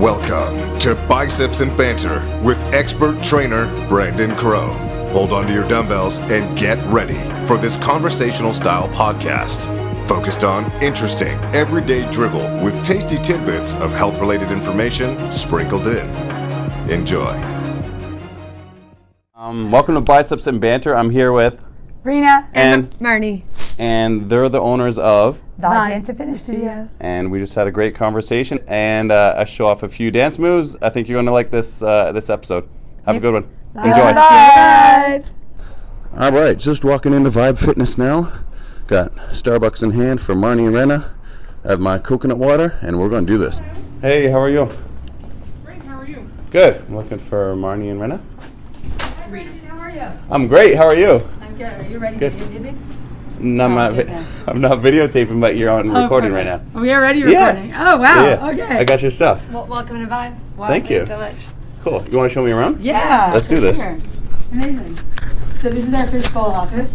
Welcome to Biceps and Banter with expert trainer Brandon Crow. Hold on to your dumbbells and get ready for this conversational style podcast focused on interesting, everyday drivel with tasty tidbits of health-related information sprinkled in. Enjoy. Welcome to Biceps and Banter. I'm here with Rena and Marnie. And they're the owners of The Dance and Fitness Studio. And we just had a great conversation and I show off a few dance moves. I think you're going to like this episode. Have a good one. Bye. Enjoy. Bye. All right, just walking into Vibe Fitness now. Got Starbucks in hand for Marnie and Rena. I have my coconut water, and we're going to do this. Hey, how are you? Great, how are you? Good. I'm looking for Marnie and Rena. Rena, how are you? I'm great. How are you? I'm good. Are you ready Good. for videotaping? No, I'm not videotaping, but you're on recording right now. We are already Yeah. recording. Oh, wow. Yeah. Okay. I got your stuff. Well, welcome to Vibe. Wow, Thank you. Thanks so much. Cool. You want to show me around? Yeah. Let's do for this. sure. Amazing. So this is our fitfam office.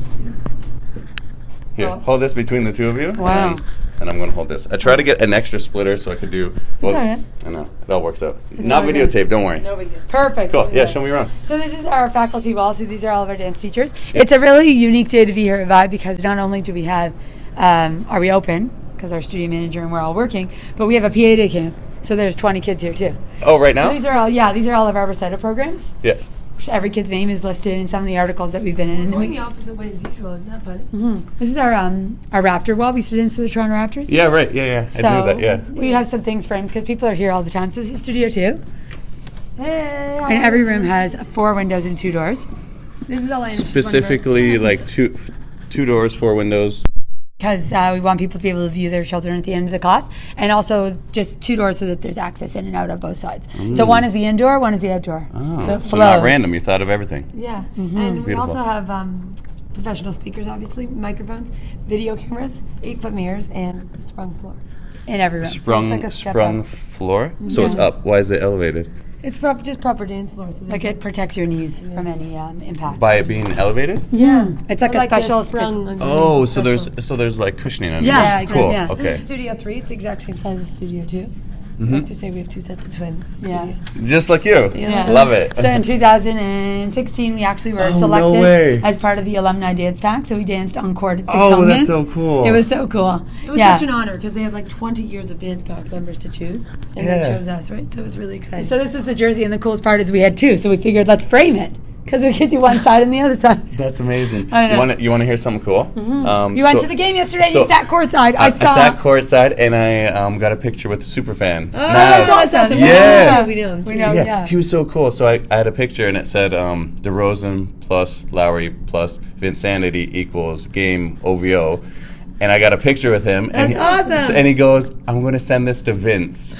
Here, hold this between the two of you. Wow. And I'm going to hold this. I try to get an extra splitter so I could do both. all right. I know. It all works out. Not all good. videotape, don't worry. No big deal. Perfect. Cool. Yeah, show me around. So this is our faculty wall. So these are all of our dance teachers. It's a really unique day to be here at Vibe because not only do we have, are we open, because our studio manager and we're all working, but we have a PA day camp. So there's 20 kids here too. Oh, right now? So these are all of our recital programs. Yeah. Every kid's name is listed in some of the articles that we've been in. And Going the opposite way as usual, isn't that funny? this is our Raptor wall. We stood in for the Toronto Raptors. Yeah, right. Yeah. So I knew that, yeah. we have some things framed because people are here all the time. So this is Studio 2. Hey, how And are every you? room has 4 windows and 2 doors. This is all I Specifically, like two doors, 4 windows. Because we want people to be able to view their children at the end of the class. And also just 2 doors so that there's access in and out of both sides. So one is the indoor, one is the outdoor. Oh, so it so not flows. random. You thought of everything. Yeah, Mm-hmm. and we Beautiful. also have professional speakers, obviously, microphones, video cameras, 8-foot mirrors, and a sprung floor. In every room. Sprung like a step sprung up. floor? So it's up. Why is it elevated? It's just proper dance floor. So Like it protects your knees from any impact. By it being elevated? Yeah. It's like a special... sprung. Oh, so there's like cushioning underneath. Yeah, Cool. yeah. Okay. This is Studio 3. It's the exact same size as Studio 2. I like to say we have 2 sets of twins. Yeah. Studios. Just like you. Yeah. Love it. So in 2016, we actually were Oh, no selected way. as part of the Alumni Dance Pack. So we danced encore at 6 Oh, home that's dance. so cool. It was so cool. It was yeah. such an honor because they had like 20 years of Dance Pack members to choose. And Yeah. they chose us, right? So it was really exciting. So this was the jersey, and the coolest part is we had 2. So we figured let's frame it because we could do one side and the other side. That's amazing. I know. You want to hear something cool? You went to the game yesterday. and you sat courtside. I saw. I sat courtside and I got a picture with a super fan. Oh, that's awesome. Yeah. We know him. We too. know. Yeah, Yeah. he was so cool. So I had a picture and it said DeRozan plus Lowry plus Vinsanity equals game OVO. And I got a picture with him. That's awesome. And he goes, I'm going to send this to Vince.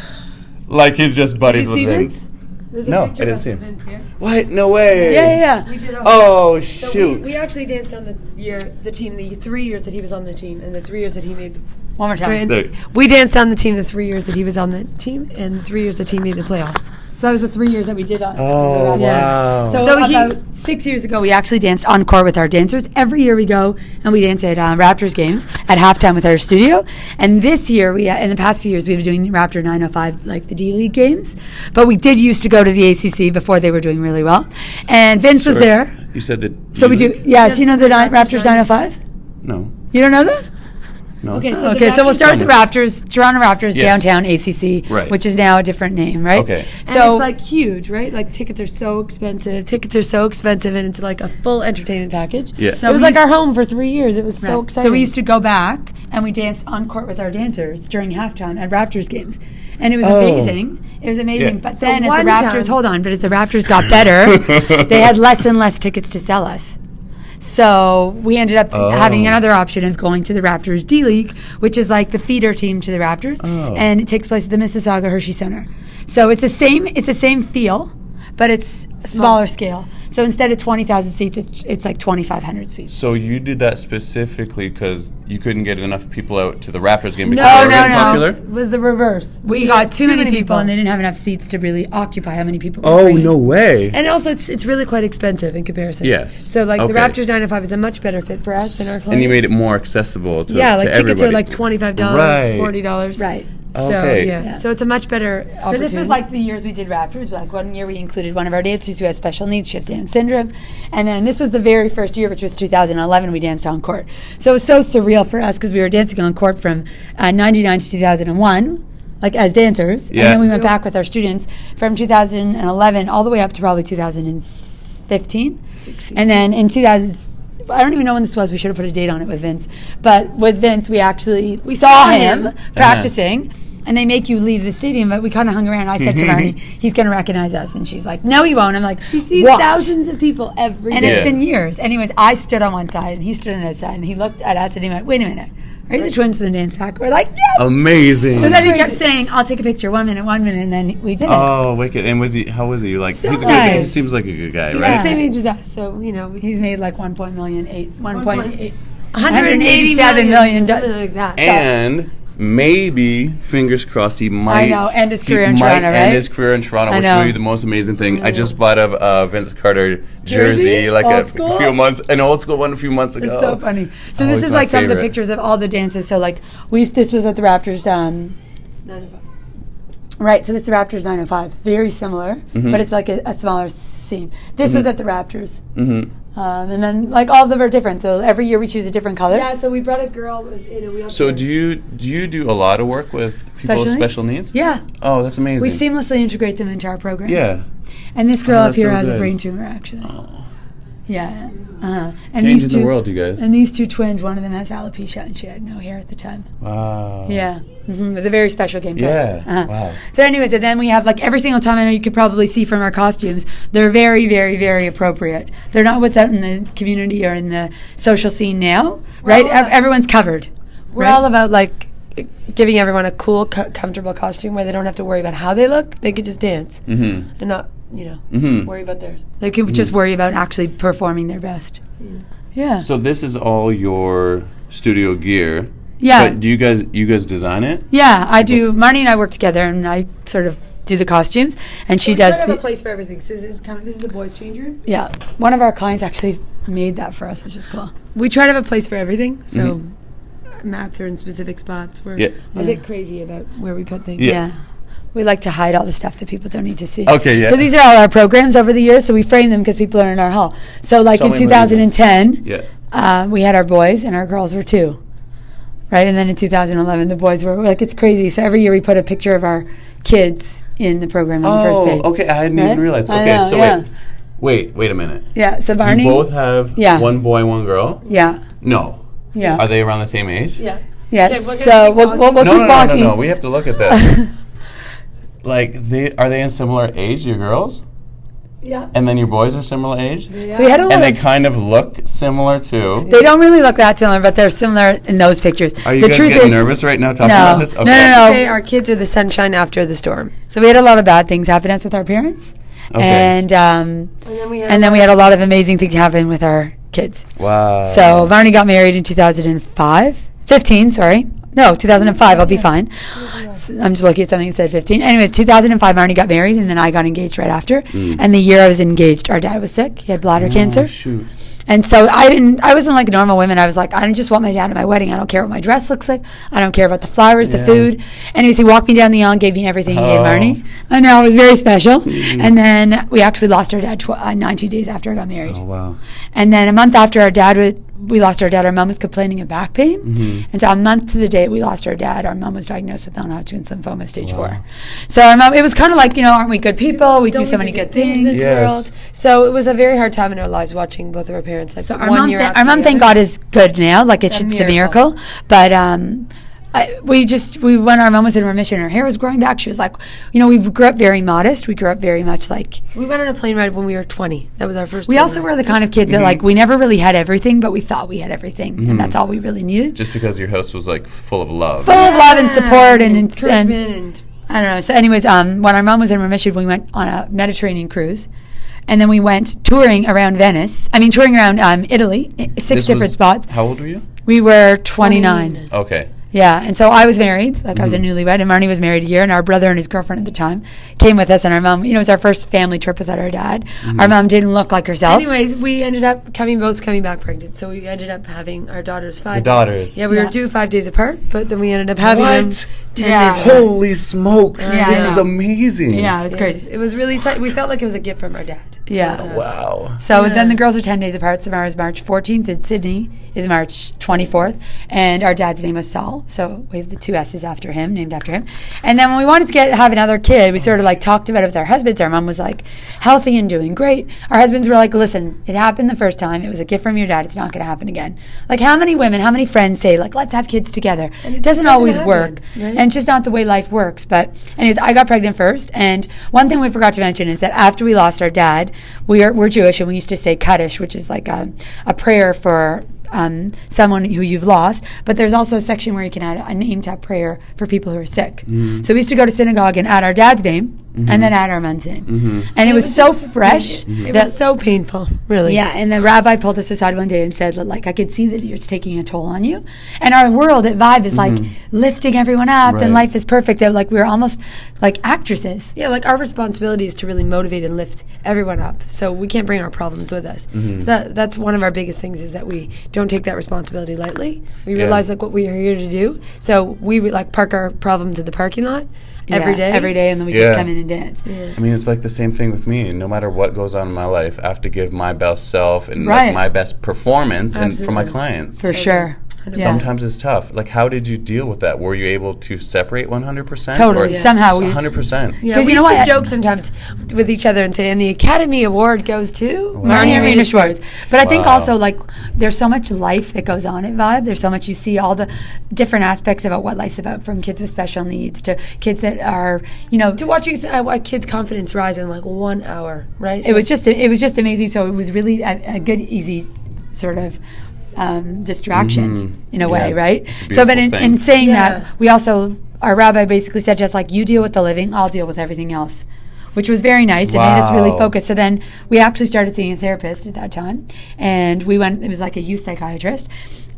Like he's just buddies Did you with see Vince. There's a No, picture I didn't of us see with him. Vince here. What? No way. Yeah. We did Oh, So shoot. we actually danced on the team, the 3 years that he was on the team, and the 3 years that he made the One more time. There. We danced on the team the 3 years that he was on the team, and the 3 years the team made the playoffs. So that was the 3 years that we did on. Oh, wow. So, So he- about 6 years ago, we actually danced encore with our dancers. Every year we go and we dance at Raptors games at halftime with our studio. And this year, in the past few years, we've been doing Raptor 905, like the D-League games. But we did used to go to the ACC before they were doing really well. And Vince was Sorry. there. You said that. So we do, yes, you know the Raptors 905? No. You don't know that? No. Okay, so Okay, so we'll start with the Tell Raptors, Toronto Raptors, Yes. downtown ACC, Right. which is now a different name, right? Okay. And So it's like huge, right? Like tickets are so expensive. And it's like a full entertainment package. Yeah. So it was we like used- our home for 3 years. It was so Right. exciting. So we used to go back and we danced on court with our dancers during halftime at Raptors games. And it was amazing. It was amazing. Yeah. But So then as the one Raptors, time- as the Raptors got better, they had less and less tickets to sell us. So we ended up having another option of going to the Raptors D-League, which is like the feeder team to the Raptors. And it takes place at the Mississauga Hershey Center. So it's the same feel, but it's smaller scale. So instead of 20,000 seats, it's like 2,500 seats. So you did that specifically because you couldn't get enough people out to the Raptors game because No, they were no, getting no. popular? It was the reverse. We got too many people, and they didn't have enough seats to really occupy how many people. were Oh, bringing. no way. And also, it's really quite expensive in comparison. Yes. So, like, the Okay. Raptors 905 is a much better fit for us and our clients. And you made it more accessible to Yeah, like to tickets everybody. are like $25, Right. $40. Right. Okay. So it's a much better So this was opportunity. like the years we did Raptors. Like one year we included one of our dancers who has special needs. She has Down syndrome. And then this was the very first year, which was 2011, we danced on court. So it was so surreal for us because we were dancing on court from 99 to 2001, like as dancers. Yeah. And then we went back with our students from 2011 all the way up to probably 2015. 16. And then in 2000, I don't even know when this was. We should have put a date on it with Vince. But with Vince, we actually saw him practicing. And they make you leave the stadium, but we kind of hung around. I said to Marnie, he's going to recognize us. And she's like, no, he won't. I'm like, He sees watch. thousands of people every And day. it's been years. Anyways, I stood on one side and he stood on the other side. And he looked at us and he went, wait a minute. Are you the twins in the dance back? We're like, yes. Amazing. So then he kept saying, I'll take a picture 1 minute, and then we did it. Oh, wicked. And how was he? Like, So he's a good, he nice. seems like a good guy, He's right? the same age as us, so, you know. He's made like 1.8 million, 180 $187 million. something like that. And maybe, fingers crossed, he might. I know, end his career in he Toronto, might right? end his career in Toronto, I which know. would be the most amazing thing. I just bought a Vince Carter jersey, like Old a school? few months, an old school one a few months ago. It's so funny. So Oh, this he's is my like some of the favorite. pictures of all the dances. So like this was at the Raptors. Right, so this is the Raptors 905. Very similar, Mm-hmm. but it's like a smaller scene. This was at the Raptors. Mm-hmm. And then like all of them are different. So every year we choose a different color. Yeah, so we brought a girl in a wheelchair. So do you do a lot of work with people with special needs? Yeah. Oh, that's amazing. We seamlessly integrate them into our program. Yeah. And this girl up that's here so has a good. brain tumor, actually. Yeah. And Changing the world, you guys. And these two twins, one of them has alopecia, and she had no hair at the time. Wow. Yeah. It was a very special game for us. Yeah. Wow. So anyways, and then we have like every single time, I know you could probably see from our costumes, they're very, very, very appropriate. They're not what's out in the community or in the social scene now, right? Everyone's covered. We're right? all about, like, giving everyone a cool, comfortable costume where they don't have to worry about how they look. They could just dance and not, worry about theirs. They can just worry about actually performing their best. Yeah. So this is all your studio gear. Yeah. But do you guys design it? Yeah, I do. Marnie and I work together, and I sort of do the costumes, and she does. We try to have a place for everything. So this is the boys' change room. Yeah, one of our clients actually made that for us, which is cool. We try to have a place for everything. So mats are in specific spots. We're Yeah. a bit crazy about where we put things. Yeah. We like to hide all the stuff that people don't need to see. Okay, yeah. So these are all our programs over the years, so we frame them because people are in our hall. So like So in many 2010, Yeah. we had our boys, and our girls were 2. Right, and then in 2011, the boys were like, it's crazy. So every year we put a picture of our kids in the program on the first page. Oh, okay. I hadn't even Right? realized. I Okay, know, so yeah. wait a minute. Yeah, so Barney. You both have one boy, one girl? Yeah, No. yeah. Are they around the same age? Yeah. Yes. Okay, we're gonna So keep we'll walking. keep No, walking. we have to look at that. Like, are they in similar age, your girls? Yeah. And then your boys are similar age? So we had a And lot they of. kind of look similar too? They don't really look that similar, but they're similar in those pictures. Are you the guys truth getting is, nervous right now talking No. about this? No, no. Say our kids are the sunshine after the storm. So we had a lot of bad things happen to us with our parents, Okay. and And then we had a lot of amazing things happen with our kids. Wow. So Varney got married in 15, sorry. No, 2005, I'll be fine. I'm just looking at something that said 15. Anyways, 2005, Marnie got married, and then I got engaged right after. And the year I was engaged, our dad was sick. He had bladder cancer. Shoot. And so I wasn't like normal women. I was like, I just want my dad at my wedding. I don't care what my dress looks like. I don't care about the flowers, the food. Anyways, he walked me down the aisle and gave me everything he gave Marnie. I know, it was very special. And then we actually lost our dad 90 days after I got married. Oh, wow. And then a month after we lost our dad, our mom was complaining of back pain. And so a month to the date we lost our dad, our mom was diagnosed with non-Hodgkin's lymphoma stage 4. So our mom, it was kind of like, aren't we good people? We do so many good things. in this Yes. world. So it was a very hard time in our lives watching both of our parents. Like So our mom, our mom, thank God, is good now. Like it's a miracle. But when our mom was in remission, her hair was growing back. She was like, we grew up very modest. We grew up very much like. We went on a plane ride when we were 20. That was our first. We plane also ride. were the kind of kids that like we never really had everything, but we thought we had everything, and that's all we really needed. Just because your house was like full of love. Full of love and support and encouragement and I don't know. So, anyways, when our mom was in remission, we went on a Mediterranean cruise, and then we went touring around touring around Italy, 6 different spots. How old were you? We were 29. Okay. Yeah, and so I was married, I was a newlywed, and Marnie was married a year, and our brother and his girlfriend at the time came with us, and our mom, it was our first family trip without our dad. Our mom didn't look like herself. Anyways, we ended up coming back pregnant, so we ended up having our daughters 5 days. daughters. Yeah, we were due 5 days apart, but then we ended up having them 10 days apart. Holy smokes! Yeah, This I is know. amazing. Yeah, it was crazy. It was really, we felt like it was a gift from our dad. Yeah. Wow. So then the girls are 10 days apart. Samara's March 14th, and Sydney is March 24th. And our dad's name was Saul, so we have the 2 S's after him, named after him. And then when we wanted to have another kid, we sort of like talked about it with our husbands. Our mom was like, healthy and doing great. Our husbands were like, listen, it happened the first time. It was a gift from your dad. It's not going to happen again. Like, how many women, how many friends say, like, let's have kids together? And it doesn't always happen, work. right? And it's just not the way life works. But anyways, I got pregnant first. And one thing we forgot to mention is that after we lost our dad, we're Jewish, and we used to say Kaddish, which is like a prayer for someone who you've lost, but there's also a section where you can add a name to a prayer for people who are sick. So we used to go to synagogue and add our dad's name and then add our mom's name. And it was so fresh. It was so painful, really. Yeah, and the rabbi pulled us aside one day and said, like, I could see that it's taking a toll on you. And our world at Vibe is like lifting everyone up and life is perfect. That like we're almost like actresses. Yeah, like our responsibility is to really motivate and lift everyone up. So we can't bring our problems with us. So that's one of our biggest things, is that we don't take that responsibility lightly. We realize like what we are here to do. So we like park our problems in the parking lot every day, and then we just come in and dance. I mean, it's like the same thing with me. No matter what goes on in my life, I have to give my best self and like my best performance and for my clients. For sure. Yeah. Sometimes it's tough. Like, how did you deal with that? Were you able to separate 100%? Totally. Somehow. 100%. Yeah, 'Cause we you know used what? to joke sometimes with each other and say, and the Academy Award goes to Marnie and Rena Schwartz. But I think also, like, there's so much life that goes on at Vibe. There's so much, you see all the different aspects about what life's about, from kids with special needs to kids that are, to watching a kid's confidence rise in like 1 hour, right? It was just amazing. So it was really a good, easy sort of distraction in a way, right? So, but in saying that, we also, our rabbi basically said to us, like, you deal with the living, I'll deal with everything else, which was very nice. It made us really focus. So then we actually started seeing a therapist at that time, and we went, it was like a youth psychiatrist,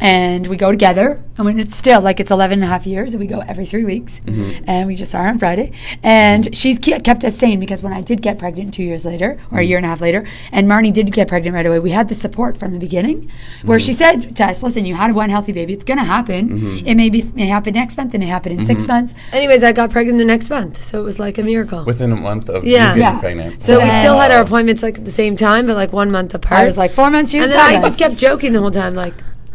and we go together, and when it's still like, it's 11 and a half years, and we go every 3 weeks, and we just saw her on Friday, and she's kept us sane, because when I did get pregnant 2 years later, or a year and a half later, and Marnie did get pregnant right away, we had the support from the beginning, where she said to us, listen, you had one healthy baby, it's going to happen, it may happen next month, it may happen in 6 months. Anyways, I got pregnant the next month, so it was like a miracle. Within a month of you getting pregnant. So we still had our appointments like at the same time, but like 1 month apart. I was like 4 months, and then I just kept joking the whole time, like,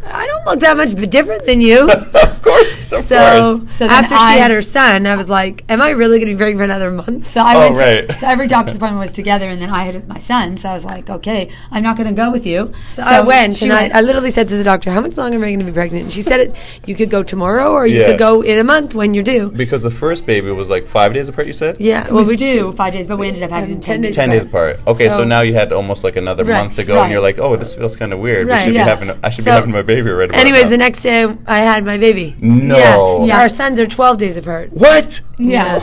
I don't look that much different than you. Of course. So after she had her son, I was like, am I really going to be pregnant for another month? So I went so every doctor's appointment was together, and then I had my son, so I was like, okay, I'm not going to go with you. So I went, and I literally said to the doctor, how much longer am I going to be pregnant? And she said, you could go tomorrow, or you could go in a month when you're due. Because the first baby was like 5 days apart, you said? Yeah. Well, we do 5 days, but we ended up having 10 days 10 days apart. Okay, so now you had almost like another month to go, and you're like, oh, this feels kind of weird. I should be having my baby right about anyways, now. the next day I had my baby. No. Yeah. So our sons are 12 days apart. What? Yeah.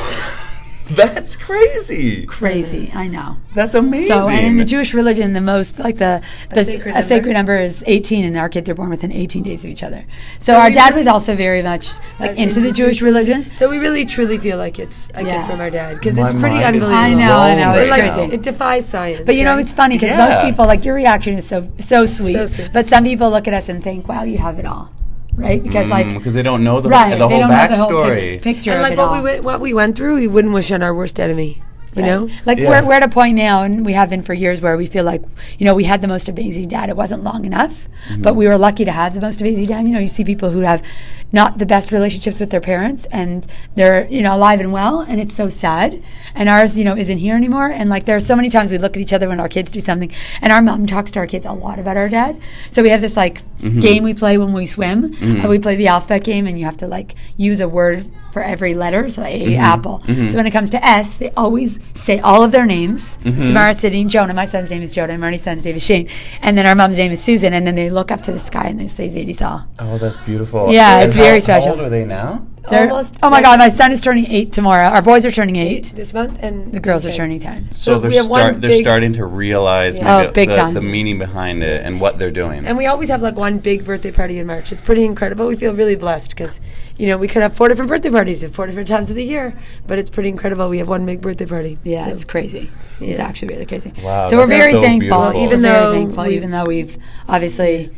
That's crazy. Crazy, I know. That's amazing. So, and in the Jewish religion, the most, like a sacred number is 18, and our kids are born within 18 days of each other. So our dad was also very much like into the Jewish religion. So we really truly feel like it's a gift from our dad, because it's pretty mind is unbelievable. I know, it's right crazy. It defies science. But you know, it's funny because most people, like, your reaction is so sweet. So sweet. But some people look at us and think, wow, you have it all. Right? Because because they don't know the they whole don't backstory. know the whole picture and of like it all. what we went through, we wouldn't wish on our worst enemy. You know, like we're at a point now, and we have been for years, where we feel like, we had the most amazing dad. It wasn't long enough, but we were lucky to have the most amazing dad. You see people who have not the best relationships with their parents, and they're alive and well, and it's so sad. And ours, isn't here anymore. And like, there are so many times we look at each other when our kids do something, and our mom talks to our kids a lot about our dad. So we have this like game we play when we swim. We play the alphabet game, and you have to like use a word for every letter, so A, apple. So when it comes to S, they always say all of their names. Samara, Sydney, Jonah. My son's name is Jonah, and Marnie's son's name is Shane. And then our mom's name is Susan, and then they look up to the sky and they say Zadie Saw. Oh, that's beautiful. Yeah, it's very special. How old are they now? almost. Oh my God, my son is turning 8 tomorrow. Our boys are turning 8 this month, and the girls are turning 10. So we have they're starting to realize maybe big time. the meaning behind it and what they're doing. And we always have like one big birthday party in March. It's pretty incredible. We feel really blessed because, we could have 4 different birthday parties at 4 different times of the year, but it's pretty incredible. We have one big birthday party. Yeah, so. it's crazy. Yeah. It's actually really crazy. Wow, so we're that's very so thankful, beautiful. even though we've obviously,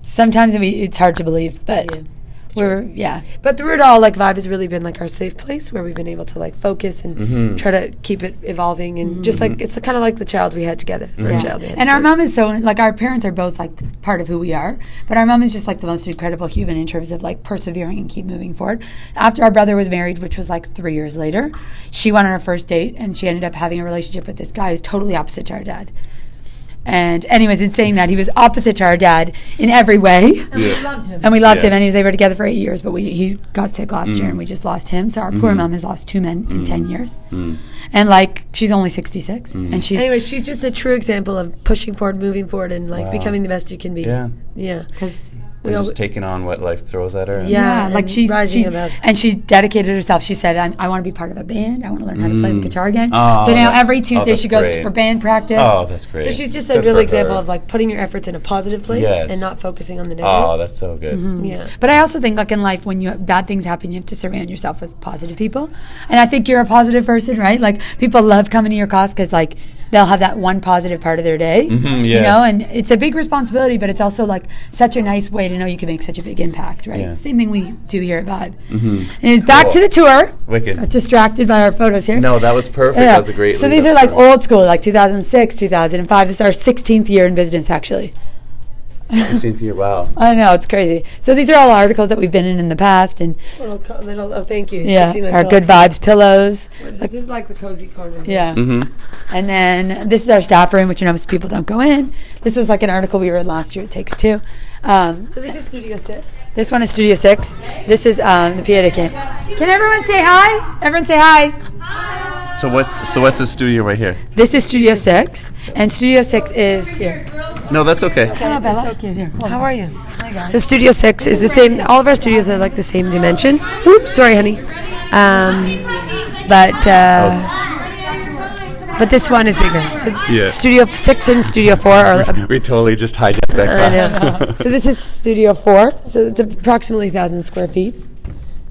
sometimes it's hard to believe, but But through it all, like Vibe has really been like our safe place where we've been able to like focus and try to keep it evolving and just like it's kind of like the child we had together for a child. And our mom is so like our parents are both like part of who we are, but our mom is just like the most incredible human in terms of like persevering and keep moving forward. After our brother was married, which was like 3 years later, she went on her first date and she ended up having a relationship with this guy who's totally opposite to our dad. And anyways, in saying that, he was opposite to our dad in every way. And we loved him. And we loved him, and they were together for 8 years, but he got sick last year, and we just lost him. So our poor mom has lost 2 men in 10 years. And, like, she's only 66. And she's just a true example of pushing forward, moving forward, and, like, becoming the best you can be. Yeah. Yeah. Because And just taking on what life throws at her. Like she dedicated herself. She said, I want to be part of a band. I want to learn how to play the guitar again. Oh, so now every Tuesday she goes great. for band practice. Oh, that's great. So she's just a Good real for example her. of like putting your efforts in a positive place and not focusing on the negative. Oh, that's so good. Yeah. But I also think, like in life, when bad things happen, you have to surround yourself with positive people. And I think you're a positive person, right? Like people love coming to your class because like they'll have that one positive part of their day, you know. And it's a big responsibility, but it's also like such a nice way to know you can make such a big impact, right? Yeah. Same thing we do here at Vibe. And it's back to the tour. Wicked. Got distracted by our photos here. No, that was perfect. That was a great. So these are like old school, like 2006, 2005. This is our 16th year in business, actually. 16th year. Wow. I know, it's crazy. So these are all articles that we've been in the past, and Thank you. yeah, our Good Vibes pillows. This is like the cozy corner. Yeah. And then this is our staff room, which most people don't go in. This was like an article we read last year. It Takes Two. So this is Studio 6. This one is Studio 6. This is the Pieta Camp. Can everyone say hi? Everyone say hi. So what's the studio right here? This is Studio 6, and Studio 6 is here. No, that's okay. Hello, Bella. So cute. Here. How are you? So Studio 6 is the same. All of our studios are like the same dimension. Oops, sorry, honey. But this one is bigger. So Studio 6 and Studio 4 are. We totally just hijacked that class. So this is Studio 4. So it's approximately 1,000 square feet.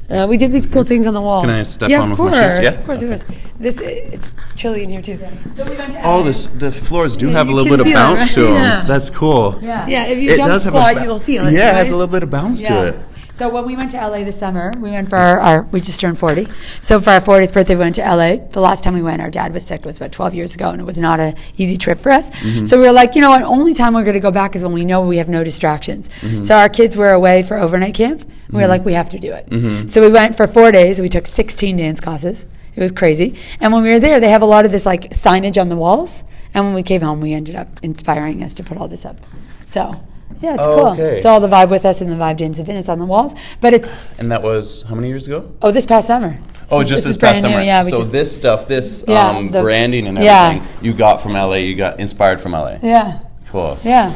We did these cool things on the walls. Can I step yeah, on of with course, my shoes? Yeah, of course, of course. It's chilly in here too. The floors do have a you little can bit of feel it, bounce right? to them. Yeah. That's cool. Yeah, if you It jump does have a squat, ba- you will feel it. Yeah, it has right? a little bit of bounce to it. So when we went to LA this summer, we went for our we just turned 40. So for our 40th birthday, we went to LA. The last time we went, our dad was sick. It was about 12 years ago, and it was not an easy trip for us. So we were like, you know what? Only time we're going to go back is when we know we have no distractions. So our kids were away for overnight camp. We were like, we have to do it. So we went for 4 days. We took 16 dance classes. It was crazy. And when we were there, they have a lot of this like signage on the walls. And when we came home, we ended up inspiring us to put all this up. So. Yeah, it's cool. Okay. So all the Vibe with us and the Vibe Dance and Fitness on the walls. But it's... And that was how many years ago? Oh, this past summer. Just this brand past summer. new, yeah. So this stuff, the branding and yeah. everything, you got from LA, you got inspired from LA. Yeah. Cool. Yeah.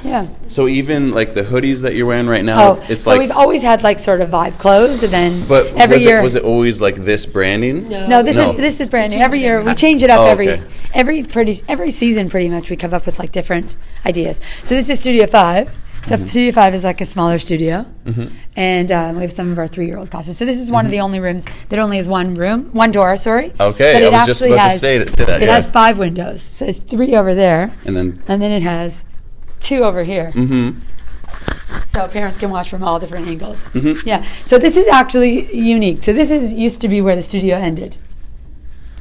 Yeah. So even like the hoodies that you're wearing right now, it's so like... we've always had like sort of Vibe clothes, and then But every year... was it always like this branding? No, this is brand new. Every year we change it up. Okay. Every season pretty much we come up with like different ideas. So this is Studio 5. So Studio 5 is like a smaller studio, and we have some of our 3-year-old classes. So this is one of the only rooms that only has one door. Sorry. Okay, but it I was just about to say that. It has 5 windows. So it's 3 over there, and then it has 2 over here. So parents can watch from all different angles. Yeah. So this is actually unique. So this used to be where the studio ended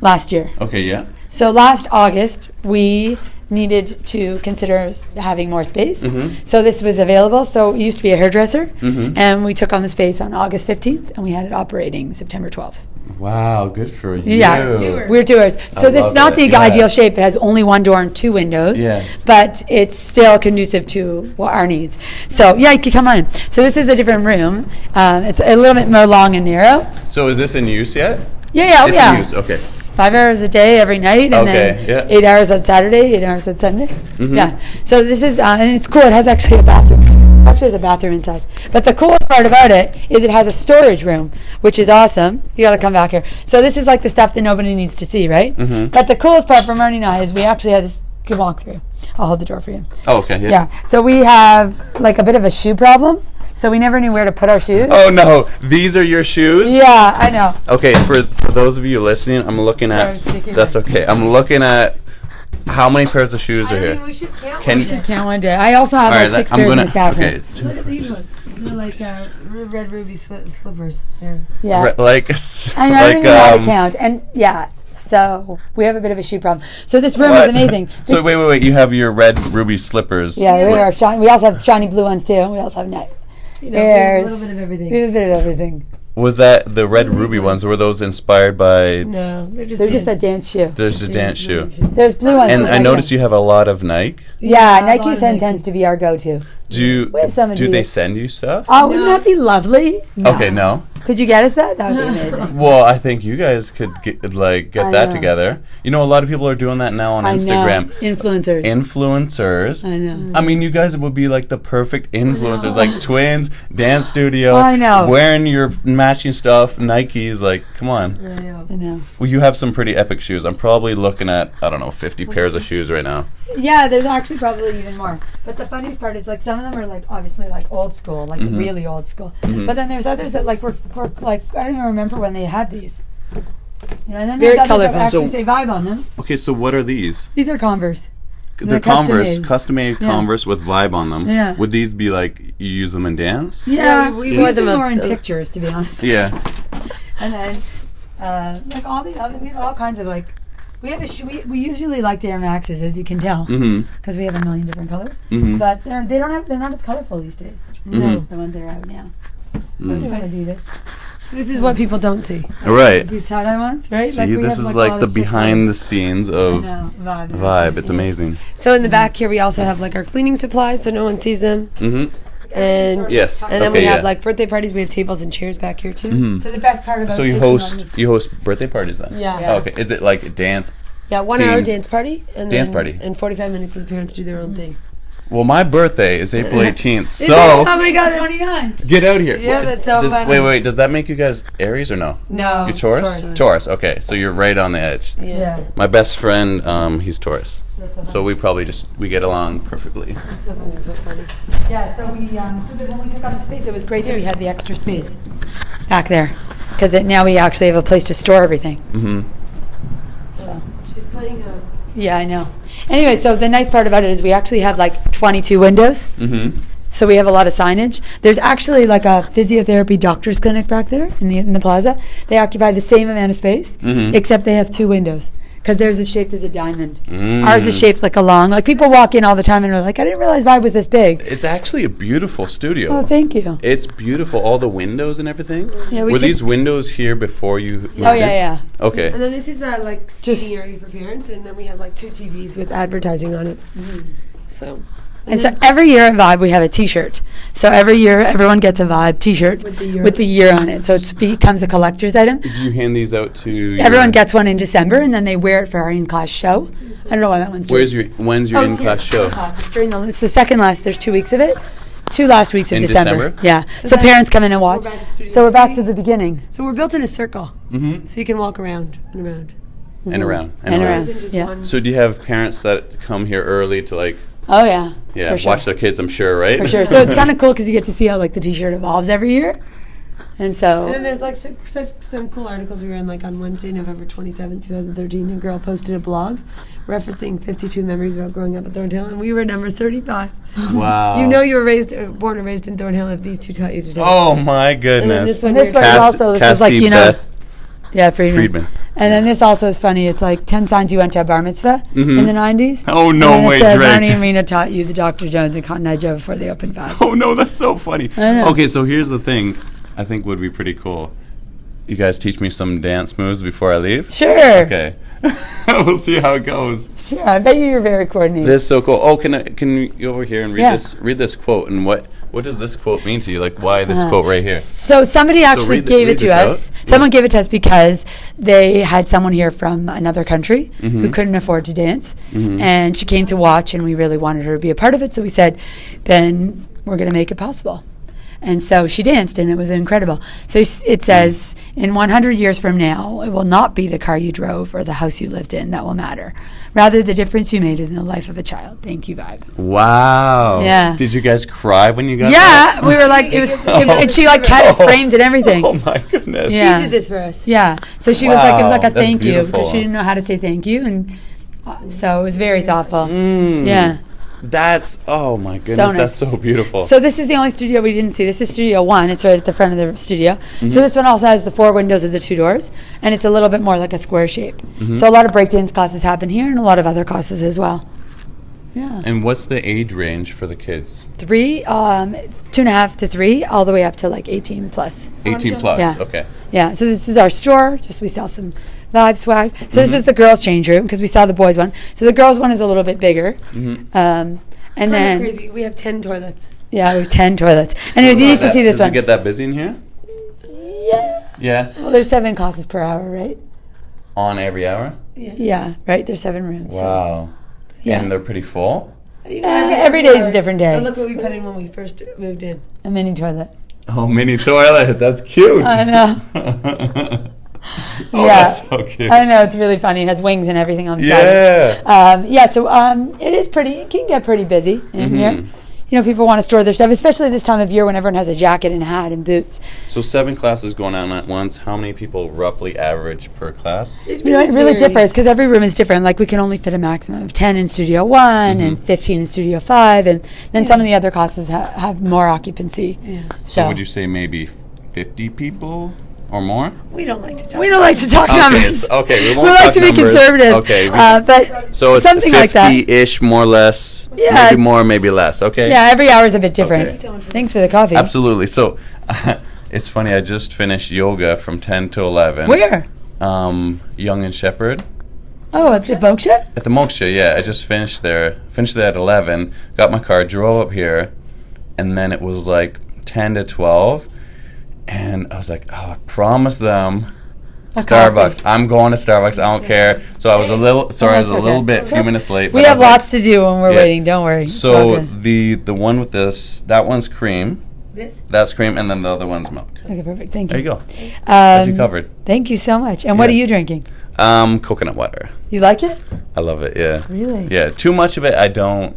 last year. Okay. Yeah. So last August we needed to consider having more space. So this was available. So it used to be a hairdresser, and we took on the space on August 15th, and we had it operating September 12th. Wow, good for you. Yeah, we're doers. So this is not the ideal shape. It has only 1 door and 2 windows, but it's still conducive to our needs. So yeah, you can come on. So this is a different room. It's a little bit more long and narrow. So is this in use yet? Yeah, It's in use, okay. 5 hours a day every night, and then 8 hours on Saturday, 8 hours on Sunday. Yeah. So this is, and it's cool. It has actually a bathroom. Actually, there's a bathroom inside. But the coolest part about it is it has a storage room, which is awesome. You got to come back here. So this is like the stuff that nobody needs to see, right? Mm-hmm. But the coolest part for Marnie and I is we actually have this. You can walk through. I'll hold the door for you. Oh, okay. Yeah. So we have like a bit of a shoe problem. So we never knew where to put our shoes. Oh no, these are your shoes? Yeah, I know. Okay, for those of you listening, I'm looking at. That's okay. I'm looking at how many pairs of shoes are here. we should count. Can We should count one day. I also have like 6 pairs in the staff room. Okay. Look at these ones. They're like red ruby slippers. Here. Yeah. Like I never knew how to count. And yeah, so we have a bit of a shoe problem. So this room is amazing. So wait. You have your red ruby slippers. Yeah, we are shiny. We also have shiny blue ones too. We also have net. You know, we have a little bit of everything. We have a bit of everything. Was that the red ruby ones? Were those inspired by? No, they're just a dance shoe. There's a dance shoe. There's blue ones. And just I like noticed that. you have a lot of Nike. Yeah, a lot Nike of Sun Nike. tends to be our go-to. Do We have some do they Adidas. send you stuff? Oh, wouldn't that be lovely? Okay, no. Could you get us that? That would be amazing. Well, I think you guys could get I that know. together. You know, a lot of people are doing that now on Instagram. I know. Influencers. Influencers. I know. I mean, you guys would be like the perfect influencers, like twins, dance studio. I know. Wearing your matching stuff, Nikes. Like, come on. I know. Well, you have some pretty epic shoes. I'm probably looking at 50 pairs of shoes right now. Yeah, there's actually probably even more. But the funniest part is like some of them are like obviously like old school, like really old school. But then there's others that like were like I don't even remember when they had these. You know, and then Very there's others colorful. that actually So- say Vibe on them. Okay, so what are these? These are Converse. They're custom-made. custom-made Yeah. Converse with Vibe on them. Yeah. Would these be like you use them in dance? Yeah, we we wore use them them up- more in pictures, to be honest. Yeah. And then like all the other, we have all kinds of like. We have we usually like Air Maxes, as you can tell, because we have a million different colors. But they're not as colorful these days. No, the ones that are out now. Those are Adidas. So this is what people don't see. Right. These tie-dye ones, right? See, we this have, is a like lot the of behind the scenes of Vibe. It's amazing. So in the back here, we also have like our cleaning supplies, so no one sees them. And Yes. and then Okay, we have yeah. like birthday parties. We have tables and chairs back here too. So the best part about So you taking on host this- birthday parties then? Yeah. Oh, okay. Is it like dance? Yeah, 1 hour Themed. dance party and Dance then, party. and 45 minutes of the parents do their own thing. Well, my birthday is April 18th, Oh so my god! 29. get out here. Yeah, that's so funny. Wait. Does that make you guys Aries or no? No. You're Taurus? Taurus. Okay, so you're right on the edge. Yeah. My best friend, he's Taurus, so we probably we get along perfectly. It's so funny. Yeah, so we so that when we took on the space, it was great that we had the extra space back there, because now we actually have a place to store everything. So. She's playing a. Yeah, I know. Anyway, so the nice part about it is we actually have like 22 windows. So we have a lot of signage. There's actually like a physiotherapy doctor's clinic back there in the plaza. They occupy the same amount of space, except they have 2 windows. Because theirs is shaped as a diamond. Ours is shaped like a long. Like people walk in all the time and are like, I didn't realize Vibe was this big. It's actually a beautiful studio. Oh, thank you. It's beautiful, all the windows and everything. Yeah, Were these windows here before you moved Oh, in? yeah. Okay. And then this is like Just- seating area for parents, and then we have like 2 TVs with advertising on it. So. And so every year at Vibe we have a T-shirt. So every year everyone gets a Vibe T-shirt With the year. on it. So it becomes a collector's item. Did you hand these out to Everyone gets one in December, and then they wear it for our in-class show. I don't know why that one's. When's your Oh, in-class show? It's the second last. There's 2 weeks of it. 2 last weeks of In December. December? Yeah. So So then parents come in and watch. we're back at studio So we're back 3. to the beginning. So we're built in a circle, so you can walk around and around. And around. And around. Isn't just Yeah. one- So do you have parents that come here early to like, Oh yeah. For sure. watch their kids, I'm sure, right? For sure. So it's kind of cool because you get to see how like the T-shirt evolves every year, and so. And then there's like some cool articles we were in, like on Wednesday, November 27, 2013. A girl posted a blog referencing 52 memories about growing up at Thornhill, and we were number 35. Wow. You know you were born and raised in Thornhill if these two taught you today. Oh my And then goodness. this one, And this here- one is also this is like Cassie you know. Beth Yeah, Friedman. Friedman. And then this also is funny. It's like 10 signs you went to a bar mitzvah in the 90s. Oh, no and then way, it said, Drake. Marnie and Rena taught you the Dr. Jones and Cotton Eye Joe before they opened Vibe. Oh no, that's so funny. I know. Okay, so here's the thing I think would be pretty cool. You guys teach me some dance moves before I leave? Sure. Okay. We'll see how it goes. Sure. I bet you're very coordinated. This is so cool. Oh, can you go over here and read Yeah. this quote, and what does this quote mean to you? Like, why this quote right here? So somebody actually gave it to this us. out. Someone gave it to us because they had someone here from another country who couldn't afford to dance, and she came to watch, and we really wanted her to be a part of it. So we said, then we're going to make it possible. And so she danced, and it was incredible. So it says, in 100 years from now, it will not be the car you drove or the house you lived in that will matter. Rather, the difference you made in the life of a child. Thank you, Vibe. Wow. Yeah. Did you guys cry when you got that? Yeah, we were like, and she like had it framed and everything. Oh my goodness. Yeah. She did this for us. Yeah. So she was like, it was like a That's thank you, beautiful. because she didn't know how to say thank you. And so it was very thoughtful. Mm. Yeah. That's, oh my goodness, So nice. that's so beautiful. So this is the only studio we didn't see. This is Studio 1. It's right at the front of the studio. Mm-hmm. So this one also has the 4 windows of the 2 doors, and it's a little bit more like a square shape. Mm-hmm. So a lot of breakdance classes happen here, and a lot of other classes as well. Yeah. And what's the age range for the kids? 3, 2.5 to 3, all the way up to like 18 plus. 18 plus, Yeah. okay. Yeah. So this is our store. Just we sell some Vibe swag. So this is the girls' change room, because we saw the boys' one. So the girls' one is a little bit bigger. Mm-hmm. And then Crazy. We have 10 toilets. yeah, we have 10 toilets. And it was unique to see this Does one. it get that busy in here? Yeah. Yeah. Well, there's 7 classes per hour, right? On every hour? Yeah, right. There's 7 rooms. so- Wow. Yeah. And they're pretty full? Every day is a different But day. look what we put in when we first moved in. A mini toilet. Oh, mini toilet. That's cute. I know. Oh, Yeah. that's so cute. I know, it's really funny. It has wings and everything on the Yeah. side. So it is pretty, it can get pretty busy in Mm-hmm. here. You know, people want to store their stuff, especially this time of year when everyone has a jacket and a hat and boots. So 7 classes going on at once. How many people roughly average per class? You know, it really differs because every room is different. Like, we can only fit a maximum of 10 in Studio 1 and 15 in Studio 5. And then some of the other classes have more occupancy. Yeah. So would you say maybe 50 people or more? We don't like to talk. We don't like to talk numbers. Okay, we We won't like talk to be numbers. conservative. Okay. But So it's something like that. 50-ish, more or less. Yeah. Maybe more, maybe less. Okay. Yeah, every hour is a bit different. Okay. Thanks for the coffee. Absolutely. So it's funny. I just finished yoga from 10 to 11. Where? Young and Shepherd. Oh, at the Moksha? At the Moksha, yeah. I just finished there. Finished there at 11. Got my car, drove up here, and then it was like 10 to 12. And I was like, oh, I promised them Starbucks. coffee. I'm going to Starbucks. I don't care. So I was a little, sorry, I was a little bit, few minutes late. We but I have was like- lots to do when we're Yeah. waiting. Don't worry. It's all So good. the one with this, that one's cream. This? That's cream, and then the other one's milk. Okay, perfect. Thank There you. you go. Got you Um, covered. Thank you so much. And what are Yeah. you drinking? Coconut water. You like it? I love it. Yeah. Really? Yeah. Too much of it, I don't.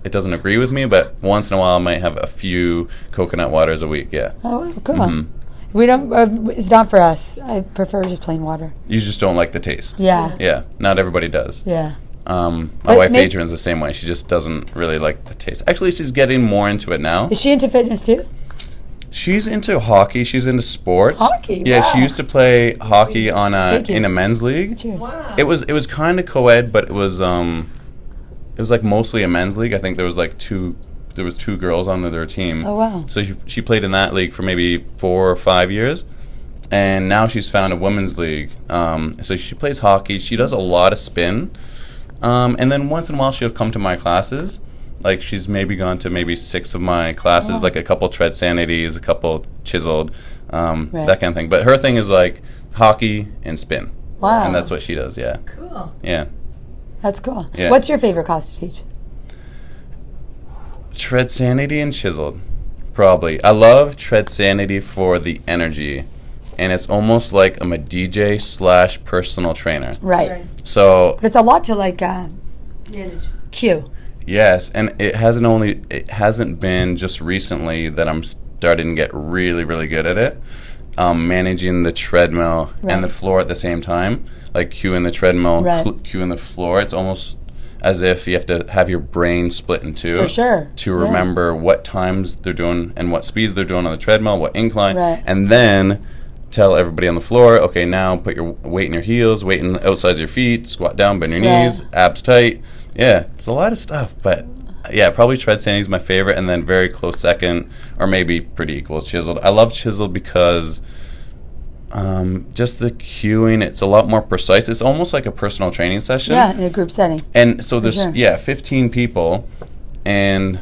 It doesn't agree with me, but once in a while, I might have a few coconut waters a week. Yeah. Oh, well, cool. Mhm. We don't. It's not for us. I prefer just plain water. You just don't like the taste. Yeah. Yeah. Not everybody does. Yeah. My But wife ma- Adrian's the same way. She just doesn't really like the taste. Actually, she's getting more into it now. Is she into fitness too? She's into hockey. She's into sports. Hockey, Yeah, wow. she used to play hockey on Thank you. in a men's league. Cheers. It was kind of co-ed, but it was like mostly a men's league. I think there was two girls on their team. Oh, wow. So she played in that league for maybe 4 or 5 years, and now she's found a women's league. So she plays hockey. She does a lot of spin, and then once in a while she'll come to my classes. Like, she's maybe gone to maybe 6 of my classes, like a couple tread sanities, a couple chiseled, that kind of thing. But her thing is like hockey and spin. Wow. And that's what she does, yeah. Cool. Yeah. That's cool. Yeah. What's your favorite class to teach? Tread sanity and chiseled, probably. I love tread sanity for the energy. And it's almost like I'm a DJ / personal trainer. Right. So, But it's a lot to like Manage. cue. yes, and it hasn't been just recently that I'm starting to get really, really good at it. Managing the treadmill and the Right. floor at the same time, like cueing the treadmill, Right. cueing the floor. It's almost as if you have to have your brain split in two For sure. to Yeah. remember what times they're doing and what speeds they're doing on the treadmill, what incline, Right. and then tell everybody on the floor, okay, now put your weight in your heels, weight in outside your feet, squat down, bend your Right. knees, abs tight. Yeah, it's a lot of stuff, but yeah, probably tread sanity is my favorite, and then very close second, or maybe pretty equal is chiseled. I love chiseled because just the cueing, it's a lot more precise. It's almost like a personal training session. Yeah, in a group setting. And so there's, sure. 15 people, and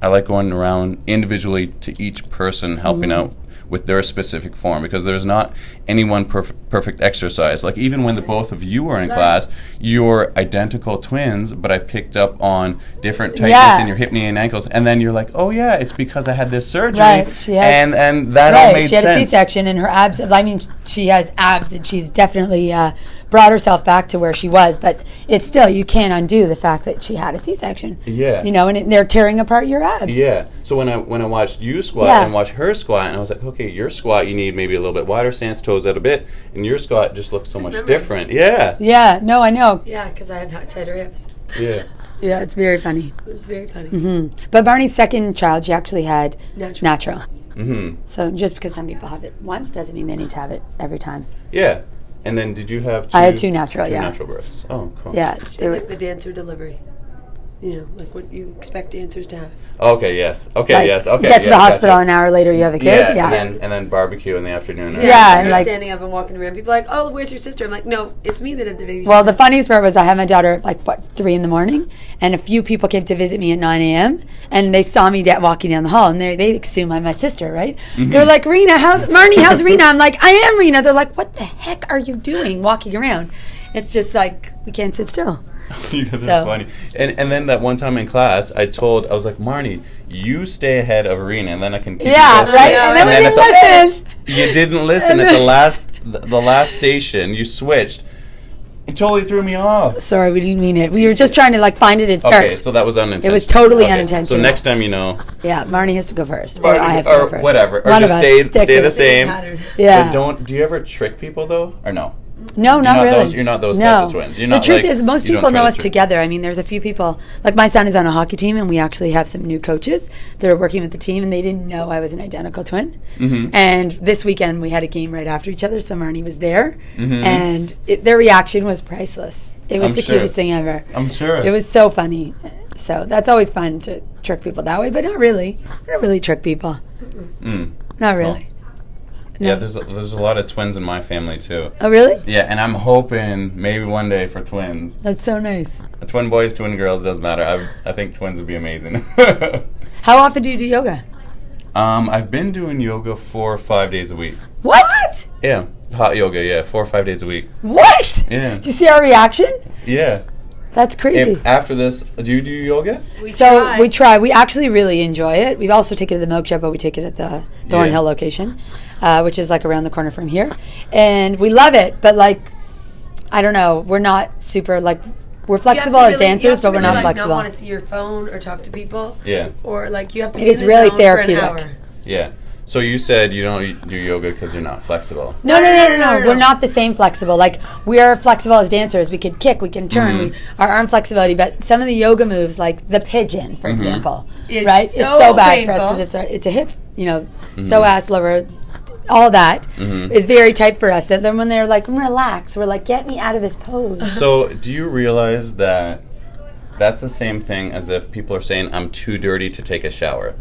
I like going around individually to each person, helping out with their specific form, because there's not any one perfect exercise. Like even when the both of you were in class, you're identical twins, but I picked up on different tightness in your hip, knee, and ankles, and then you're like, oh yeah, it's because I had this surgery, and that all made sense. She had a C-section, and her abs. I mean, she has abs, and she's definitely brought herself back to where she was, but it's still, you can't undo the fact that she had a C-section. Yeah. You know, and they're tearing apart your abs. Yeah. So when I watched you squat and watched her squat, and I was like, okay, your squat, you need maybe a little bit wider stance, toes out a bit, and your squat just looks so much different. Yeah. Yeah. No, I know. Yeah, because I have tighter hips. Yeah. Yeah, it's very funny. It's very funny. Mm-hmm. But Barney's second child, she actually had natural. Mm-hmm. So just because some people have it once doesn't mean they need to have it every time. Yeah. And then did you have two? I had two natural, natural births. Oh, cool. Yeah. She had like the dancer delivery. You know, like what you expect dancers to have. Okay, yes. Okay, like, yes. Okay. Get to the hospital an hour later, you have a kid. Yeah. And then barbecue in the afternoon. Yeah, and like standing up and walking around. People are like, oh, where's your sister? I'm like, no, it's me that had the baby. Well, the funniest part was I had my daughter at like 3 a.m, and a few people came to visit me at 9 a.m. and they saw me walking down the hall, and they assumed I'm my sister, right? Mm-hmm. They're like, Rena, how's Rena? I'm like, I am Rena. They're like, what the heck are you doing walking around? It's just like we can't sit still. You guys are funny. And then that one time in class, I was like, Marnie, you stay ahead of Arena, and then I can keep right? And then we didn't listen. You didn't listen at the last station. You swithed. It totally threw me off. Sorry, we didn't mean it. We were just trying to find it. It's dark. Okay, so that was unintentional. It was totally unintentional. So next time you know. Yeah, Marnie has to go first, or I have to go first. Whatever, or One just stay the same. Yeah. But do you ever trick people though, or no? No, not really. You're not those type of twins. The truth is, most people know us together. I mean, there's a few people, like my son is on a hockey team, and we actually have some new coaches that are working with the team, and they didn't know I was an identical twin. Mm-hmm. And this weekend, we had a game right after each other, so Marnie was there, and their reaction was priceless. It was the cutest thing ever. I'm sure. It was so funny. So that's always fun to trick people that way, but not really. We don't really trick people. Not really. No. Yeah, there's a lot of twins in my family too. Oh, really? Yeah, and I'm hoping maybe one day for twins. That's so nice. Twin boys, twin girls, doesn't matter. I think twins would be amazing. How often do you do yoga? I've been doing yoga 4 or 5 days a week. What? Yeah, hot yoga. 4 or 5 days a week. What? Yeah. Did you see our reaction? Yeah. That's crazy. After this, do you do yoga? We try. We actually really enjoy it. We've also taken it at the Milk Jet, but we take it at the Thornhill location, which is like around the corner from here. And we love it, but like, I don't know, we're not super like, we're flexible as dancers, but we're not flexible. You don't want to see your phone or talk to people. Yeah. Or like you have to be in the zone really therapeutic. For an hour. Yeah. So you said you don't do yoga because you're not flexible. No. We're not the same flexible. Like, we are flexible as dancers. We can kick, we can turn, our arm flexibility. But some of the yoga moves, like the pigeon, for example, is so bad painful for us because it's a hip, psoas, lower, all that is very tight for us. That then when they're like, relax, we're like, get me out of this pose. So do you realize that that's the same thing as if people are saying, I'm too dirty to take a shower?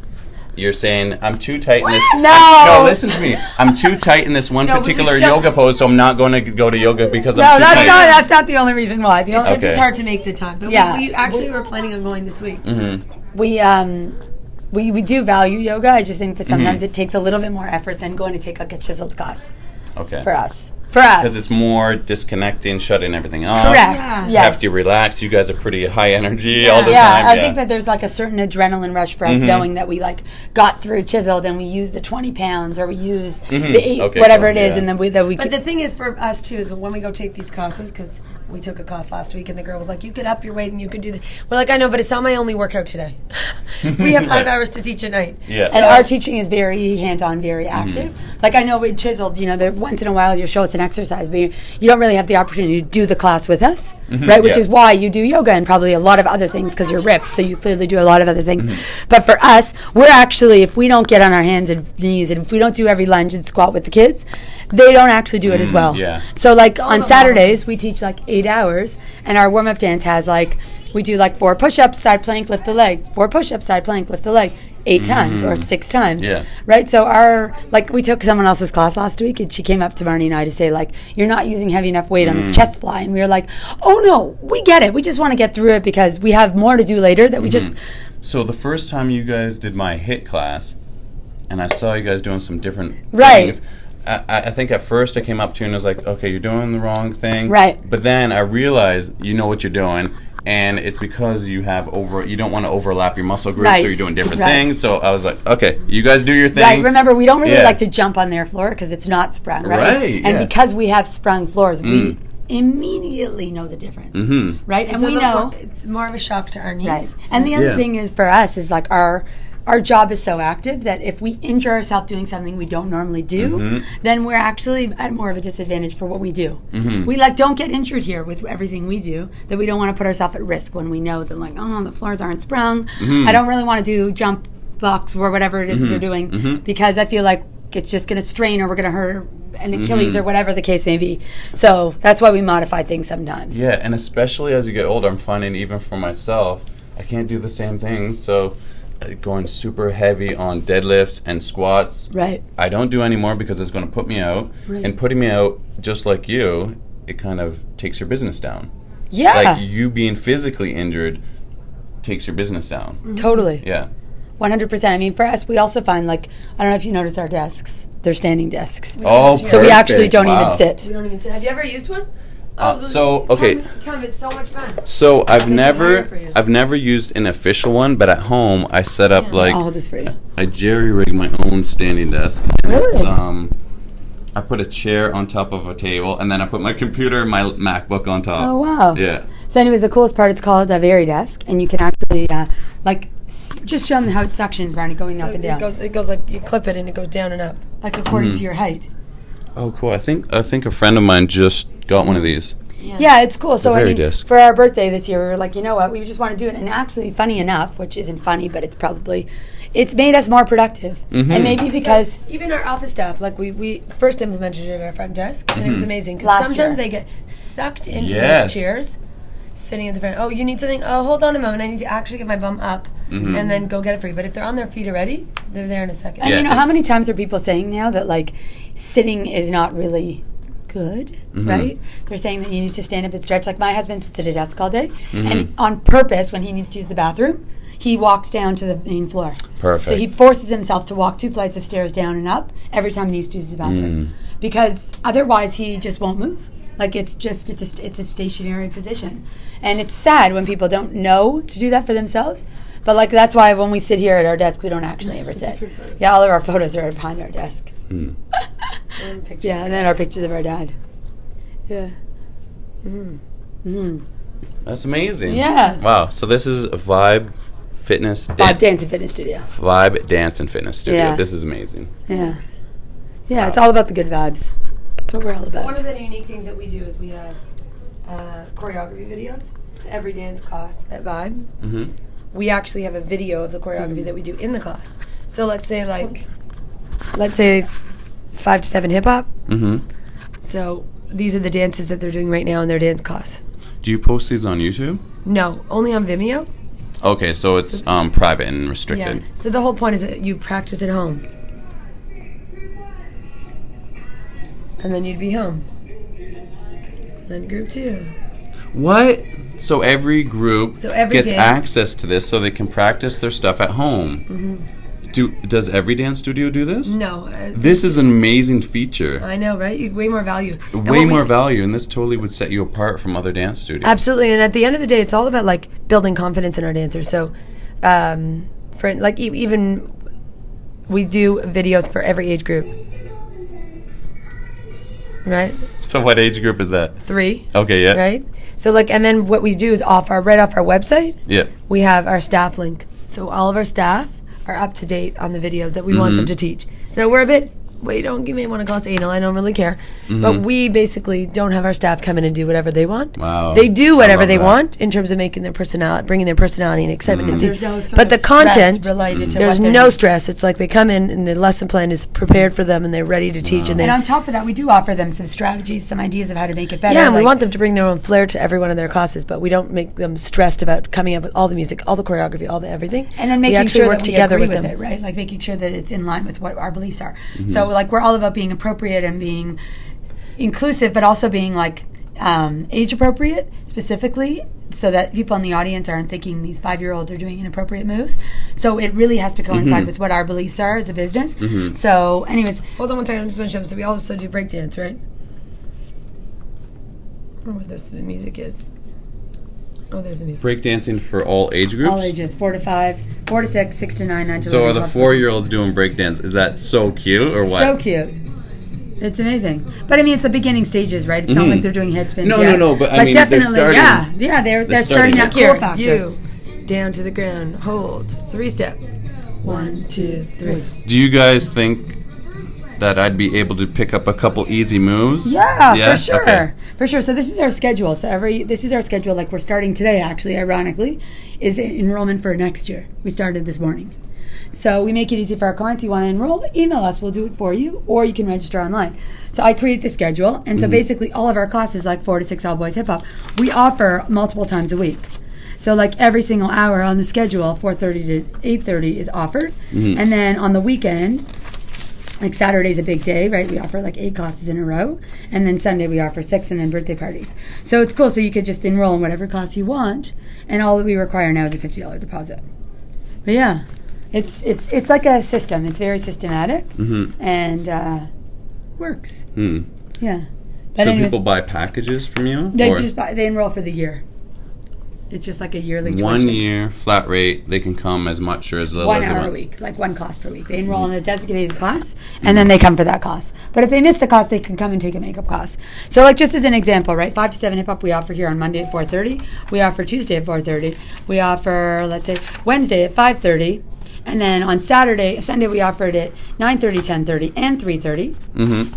You're saying, I'm too tight in this... No, listen to me. I'm too tight in this one particular yoga pose, so I'm not going to go to yoga because I'm too tight. No, that's not the only reason why. It's just hard to make the time. But we actually were planning on going this week. We do value yoga. I just think that sometimes it takes a little bit more effort than going to take like a chiseled class. Okay. For us. Because it's more disconnecting, shutting everything off. Correct. Yeah. You have to relax. You guys are pretty high energy all the time. I think that there's like a certain adrenaline rush for us knowing that we like got through chiseled and we used the 20 pounds or we used the 8, whatever it is. And then we But the thing is for us too is when we go take these classes, because we took a class last week and the girl was like, you could up your weight and you could do this. We're like, I know, but it's not my only workout today. We have 5 hours to teach at night. Yeah. And our teaching is very hands-on, very active. Like I know with chiseled, once in a while you'll show us an exercise, but you don't really have the opportunity to do the class with us, right? Which is why you do yoga and probably a lot of other things because you're ripped, so you clearly do a lot of other things. But for us, we're actually, if we don't get on our hands and knees and if we don't do every lunge and squat with the kids, they don't actually do it as well. Yeah. So like on Saturdays, we teach like 8 hours and our warm-up dance has like, we do like 4 push-ups, side plank, lift the leg, 4 push-ups, side plank, lift the leg. 8 times or 6 times. Yeah. Right? So we took someone else's class last week and she came up to Marnie and I to say like, you're not using heavy enough weight on this chest fly. And we were like, oh no, we get it. We just want to get through it because we have more to do later that we just... So the first time you guys did my HIIT class and I saw you guys doing some different things, I think at first I came up to you and I was like, okay, you're doing the wrong thing. Right. But then I realized you know what you're doing. And it's because you don't want to overlap your muscle groups, Right. so you're doing different Right. things. So I was like, okay, you guys do your thing. Right. Remember, we don't really Yeah. like to jump on their floor because it's not sprung, right? Right, And yeah. because we have sprung floors, we immediately know the difference, right? And we know, it's more of a shock to our knees. right? And the other Yeah. thing is for us is like our job is so active that if we injure ourselves doing something we don't normally do, then we're actually at more of a disadvantage for what we do. We like don't get injured here with everything we do, that we don't want to put ourselves at risk when we know that like, oh, the floors aren't sprung. I don't really want to do jump blocks or whatever it is we're doing because I feel like it's just going to strain or we're going to hurt an Achilles or whatever the case may be. So that's why we modify things sometimes. Yeah, and especially as you get older, I'm finding even for myself, I can't do the same things. So going super heavy on deadlifts and squats, Right. I don't do anymore because it's going to put me out. Right. And putting me out, just like you, it kind of takes your business down. Yeah. Like you being physically injured takes your business down. Totally. Yeah. 100%. I mean, for us, we also find, like, I don't know if you notice our desks. They're standing desks. Oh, So we actually perfect. don't Wow. even sit. We don't even sit. Have you ever used one? So, okay. Come, it's so much fun. So I've Make it harder for you. never used an official one, but at home I set up like I'll hold this for you. I jerry rig my own standing desk. And it's, I put a chair on top of a table, and then I put my computer and my MacBook on top. Oh, wow. Yeah. So anyways, the coolest part, it's called a Very Desk, and you can actually, just show them how it suctions around it going up and down. It goes like you clip it and it goes down and up. Like according to your height. Oh, cool. I think a friend of mine just got one of these. Yeah, it's cool. So I Very mean, Disc. for our birthday this year, we were like, you know what, we just want to do it. And actually, funny enough, which isn't funny, but it's made us more productive. And maybe because Even our office staff, like we first implemented it at our front desk, and it was amazing. Because Last sometimes year. they get sucked into Yes. those chairs, sitting at the front. Oh, you need something? Oh, hold on a moment. I need to actually get my bum up and then go get it for you. But if they're on their feet already, they're there in a second. And Yeah, you know, it's- how many times are people saying now that, like, sitting is not really good, right? They're saying that you need to stand up and stretch. Like, my husband sits at a desk all day, and on purpose, when he needs to use the bathroom, he walks down to the main floor. Perfect. So he forces himself to walk 2 flights of stairs down and up every time he needs to use the bathroom. Because otherwise, he just won't move. Like, it's a stationary position. And it's sad when people don't know to do that for themselves. But, like, that's why when we sit here at our desk, we don't actually ever sit. Yeah, all of our photos are behind our desk. Yeah, and then our pictures of our dad. Yeah. That's amazing. Yeah. Wow. So this is a Vibe Fitness Bob Dance and Fitness Studio. Vibe Dance and Fitness Studio. Yeah. This is amazing. Yeah. Yeah, it's all about the good vibes. That's what we're all One about. of the unique things that we do is we have choreography videos. So every dance class at Vibe, we actually have a video of the choreography that we do in the class. So let's say 5 to 7 hip hop. So these are the dances that they're doing right now in their dance class. Do you post these on YouTube? No, only on Vimeo. Okay, so it's private and restricted. Yeah. So the whole point is that you practice at home. And then you'd be home. Then group 2. What? So every group So every gets dance- access to this so they can practice their stuff at home. Does every dance studio do this? No. This is an amazing feature. I know, right? Way more value. And Way what we- more value, and this totally would set you apart from other dance studios. Absolutely, and at the end of the day, it's all about like building confidence in our dancers. So, for like even we do videos for every age group, right? So what age group is that? 3, Okay, yeah. right? So like, and then what we do is right off our website, Yeah. we have our staff link. So all of our staff are up to date on the videos that we want them to teach. So we're a bit. Well, you may want to call us anal. I don't really care, but we basically don't have our staff come in and do whatever they want. Wow. They do I whatever love they that. want in terms of making their personality, bringing their personality and excitement. And There's no sort but the of stress content related to there's what they're no doing. stress. It's like they come in and the lesson plan is prepared for them and they're ready to teach. And And they on top of that, we do offer them some strategies, some ideas of how to make it better. yeah, and we like- want them to bring their own flair to every one of their classes, but we don't make them stressed about coming up with all the music, all the choreography, all the everything. And then we making actually sure work that we together agree with with them. it, right? Like making sure that it's in line with what our beliefs are. So, like, we're all about being appropriate and being inclusive, but also being like age appropriate, specifically so that people in the audience aren't thinking these 5-year-olds are doing inappropriate moves. So it really has to coincide with what our beliefs are as a business. So anyways. Hold on one second, I just want to show them. So we also do breakdance, right? I don't know what the music is. Oh, there's the music. Breakdancing for all age groups? All ages, 4 to 5, 4 to 6, 6 to 9, 9 to 11. So are the 4-year-olds doing breakdance? Is that so cute or what? So cute. It's amazing. But I mean, it's the beginning stages, right? It's not like they're doing head spins yet. No, but I mean, definitely, they're starting. They're starting that cool factor. You, down to the ground, hold, 3-step. 1, 2, 3. Do you guys think that I'd be able to pick up a couple easy moves? Yeah, for sure. Okay. For sure. So this is our schedule. This is our schedule. Like we're starting today, actually, ironically, is enrollment for next year. We started this morning. So we make it easy for our clients. You want to enroll? Email us. We'll do it for you. Or you can register online. So I create the schedule. And so basically all of our classes, like 4 to 6 all boys hip hop, we offer multiple times a week. So like every single hour on the schedule, 4:30 to 8:30 is offered. And then on the weekend, like Saturday's a big day, right? We offer like 8 classes in a row. And then Sunday we offer 6 and then birthday parties. So it's cool. So you could just enroll in whatever class you want. And all that we require now is a $50 deposit. But yeah. It's like a system. It's very systematic and works. Yeah. But so people buy packages from you? They enroll for the year. It's just like a yearly tuition. 1 year, flat rate, they can come as much or as little as they want. 1 hour a week, like 1 class per week. They enroll in a designated class, and then they come for that class. But if they miss the class, they can come and take a makeup class. So like just as an example, right, 5 to 7 hip-hop we offer here on Monday at 4:30. We offer Tuesday at 4:30. We offer, let's say, Wednesday at 5:30. And then on Sunday we offer it at 9:30, 10:30, and 3:30.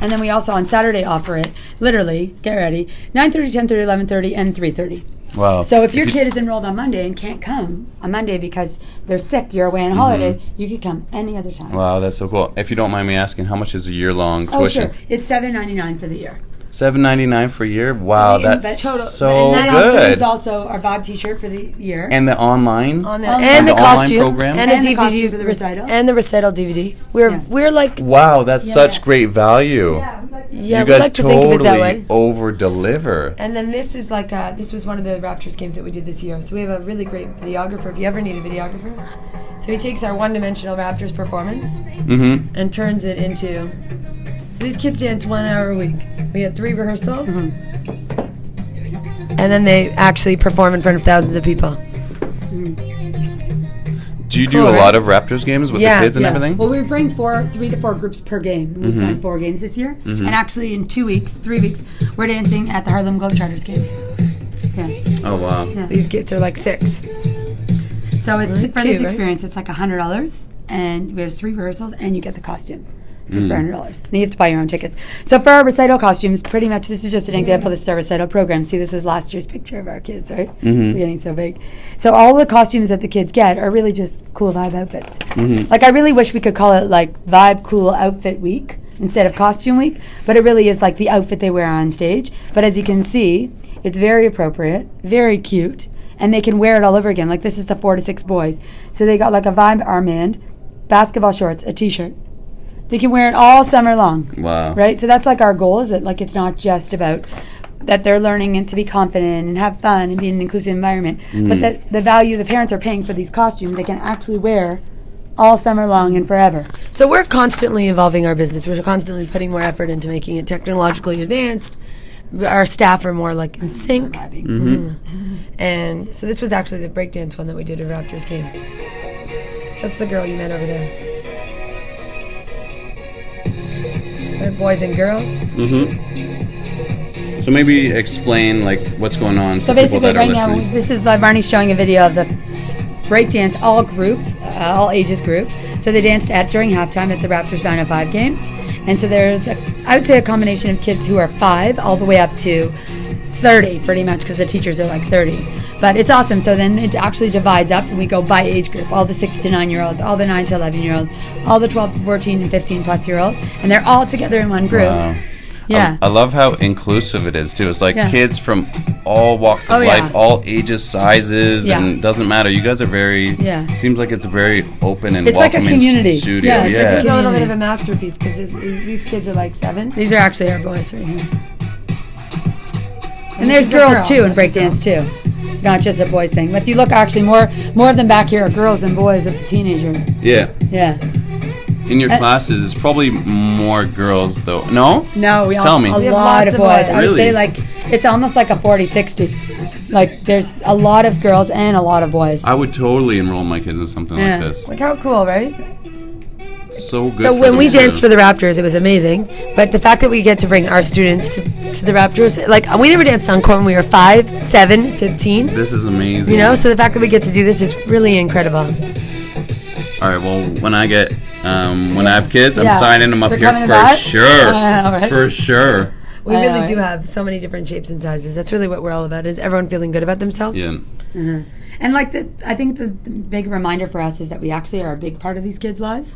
And then we also on Saturday offer it, literally, get ready, 9:30, 10:30, 11:30, and 3:30. Wow. So if your kid is enrolled on Monday and can't come on Monday because they're sick, you're away on holiday, you could come any other time. Wow, that's so cool. If you don't mind me asking, how much is a year-long tuition? Oh, sure. It's $7.99 for the year. $7.99 for a year? Wow, that's so and that good. Also, it's also our Vibe T-shirt for the year. And the online? And the costume. Program? And the DVD costume for the recital. And the recital DVD. We're like... Wow, that's such great value. Yeah, you we guys like to think of it that way. over-deliver. And then this is like this was one of the Raptors games that we did this year. So we have a really great videographer. If you ever need a videographer, so he takes our one-dimensional Raptors performance and turns it into. So these kids dance 1 hour a week. We had 3 rehearsals, and then they actually perform in front of thousands of people. Do you do a lot of Raptors games with the kids and everything? Well, we bring 3 to 4 groups per game. We've done 4 games this year. And actually in 3 weeks, we're dancing at the Harlem Globetrotters game. Yeah. Oh, wow. Yeah. These kids are like 6. So for this experience, it's like $100, and we have 3 rehearsals, and you get the costume. Just for $100. Then you have to buy your own tickets. So for our recital costumes, pretty much, this is just an example. This is our recital program. See, this was last year's picture of our kids, right? We're getting so big. So all the costumes that the kids get are really just cool vibe outfits. Like, I really wish we could call it, like, Vibe Cool Outfit Week instead of Costume Week. But it really is, like, the outfit they wear on stage. But as you can see, it's very appropriate, very cute, and they can wear it all over again. Like, this is the 4 to 6 boys. So they got, like, a Vibe armband, basketball shorts, a T-shirt. They can wear it all summer long. Wow. Right? So that's like our goal, is that like it's not just about that they're learning and to be confident and have fun and be in an inclusive environment, but that the value the parents are paying for these costumes they can actually wear all summer long and forever. So we're constantly evolving our business. We're constantly putting more effort into making it technologically advanced. Our staff are more like in sync. And so this was actually the breakdance one that we did at Raptors game. That's the girl you met over there. Boys and girls. So maybe explain like what's going on. So for people basically, that right are now, listening. this is Barney's showing a video of the breakdance all ages group. So they danced during halftime at the Raptors 905 game, and so there's I would say a combination of kids who are 5 all the way up to 30, pretty much, because the teachers are like 30. But it's awesome. So then it actually divides up, and we go by age group. All the 6 to 9-year-olds, all the 9 to 11-year-olds, all the 12 to 14 and 15-plus-year-olds, and they're all together in one group. Wow. Yeah. I love how inclusive it is, too. It's like kids from all walks of Oh, life, yeah. all ages, sizes, Yeah. and it doesn't matter. You guys are very, seems like it's a very open and It's like a welcoming community. studio. Yeah, it's like It's a little bit of a masterpiece because these kids are like 7. These are actually our boys right here. And there's girls too in breakdance too. Not just a boys thing. If you look, actually, more of them back here are girls than boys at the teenagers. Yeah. Yeah. In your classes, it's probably more girls though. No? No, we Tell me. a lot of boys. I would Really? say like it's almost like a 40-60. Like there's a lot of girls and a lot of boys. I would totally enroll my kids in something like this. Like how cool, right? So good. So for when them we too. danced for the Raptors, it was amazing. But the fact that we get to bring our students to the Raptors, like we never danced on court when we were 5, 7, 15. This is amazing. You know, so the fact that we get to do this is really incredible. All right. Well, when I have kids, I'm Yeah. signing them up They're here coming to for that? sure. I know, right? For sure. We I know, really do right? have so many different shapes and sizes. That's really what we're all about. Is everyone feeling good about themselves? Yeah. And like I think the big reminder for us is that we actually are a big part of these kids' lives,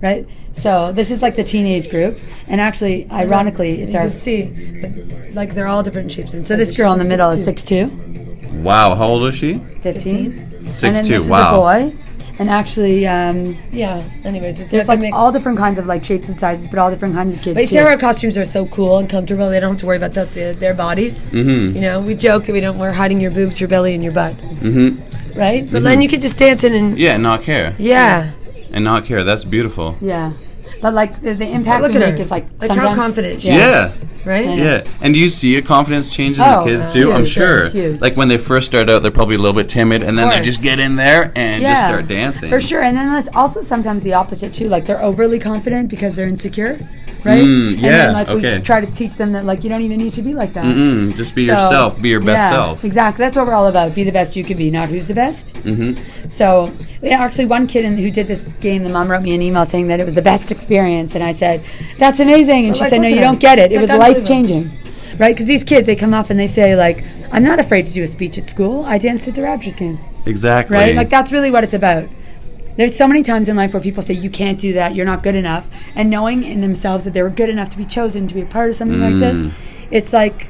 right? So this is like the teenage group, and actually, ironically, it's You our. can see, like they're all different shapes and So this girl in the middle is 6'2", Wow. How old is she? 15. 6'2". And then this Wow. is a boy. And actually, Yeah. Anyways, it's there's like like all different kinds of like shapes and sizes, but all different kinds of kids But you see too. how our costumes are so cool and comfortable. They don't have to worry about their bodies. Mm-hmm. You know, we joke that we're hiding your boobs, your belly, and your butt. Mm-hmm. Right? But then you could just dance in and Yeah. Not care. yeah. And not care. That's beautiful. Yeah, but like the impact Look we at make her. is like Like how sometimes- confident she Yeah. Right? Yeah. And do you see a confidence change in Oh, the kids too? I'm huge, sure. huge. Like when they first start out, they're probably a little bit timid, and then they course. just get in there and just start dancing. For sure. And then that's also sometimes the opposite too. Like they're overly confident because they're insecure, right? And yeah, then like okay. we try to teach them that like you don't even need to be like that. Just be So, yourself. Be your best yeah, self. Exactly. That's what we're all about. Be the best you can be, not who's the best. Mm-hmm. So, yeah, actually, one kid who did this game, the mom wrote me an email saying that it was the best experience, and I said, "That's amazing." And she like, said, "No, look you at don't her. get it. It's It was like life changing." Right? Because these kids, they come up and they say like, "I'm not afraid to do a speech at school. I danced at the Raptors game." Exactly. Right? Like that's really what it's about. There's so many times in life where people say you can't do that, you're not good enough, and knowing in themselves that they were good enough to be chosen to be a part of something like this, it's like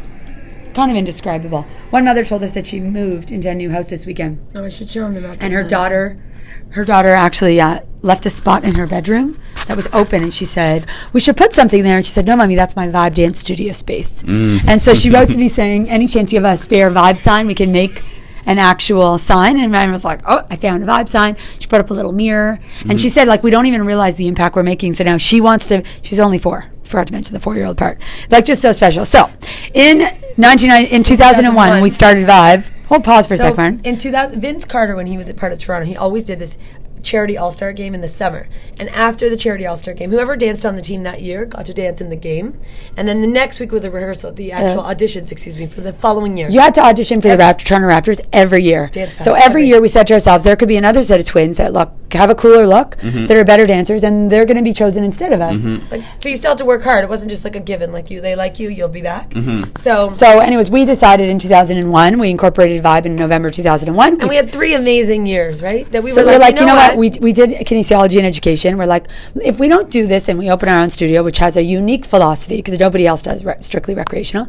kind of indescribable. One mother told us that she moved into a new house this weekend, Oh, I should show them the Raptors. and her daughter actually left a spot in her bedroom that was open, and she said, "We should put something there." And she said, "No, Mommy, that's my Vibe Dance Studio space." And so she wrote to me saying, "Any chance you have a spare Vibe sign, we can make an actual sign." And Ryan was like, "Oh, I found a Vibe sign." She put up a little mirror, and she said, like, we don't even realize the impact we're making. So now she wants to. She's only 4. Forgot to mention the 4-year-old part. Like, just so special. So, in 2001, when we started Vibe. Hold pause for a So second, Martin. in 2000, Vince Carter, when he was a part of Toronto, he always did this charity all-star game in the summer. And after the charity all-star game, whoever danced on the team that year got to dance in the game. And then the next week with the rehearsal, the actual auditions, for the following year. You had to audition for the Toronto Raptors every year. Dance path, So every every year we said to ourselves, there could be another set of twins that have a cooler look, that are better dancers, and they're going to be chosen instead of us. Like, so you still had to work hard. It wasn't just like a given, like they like you, you'll be back. So Anyways, we decided in 2001, we incorporated Vibe in November 2001. and we had 3 amazing years, right? That we So were we're like, you know what? We did kinesiology and education. We're like, if we don't do this and we open our own studio, which has a unique philosophy because nobody else does strictly recreational,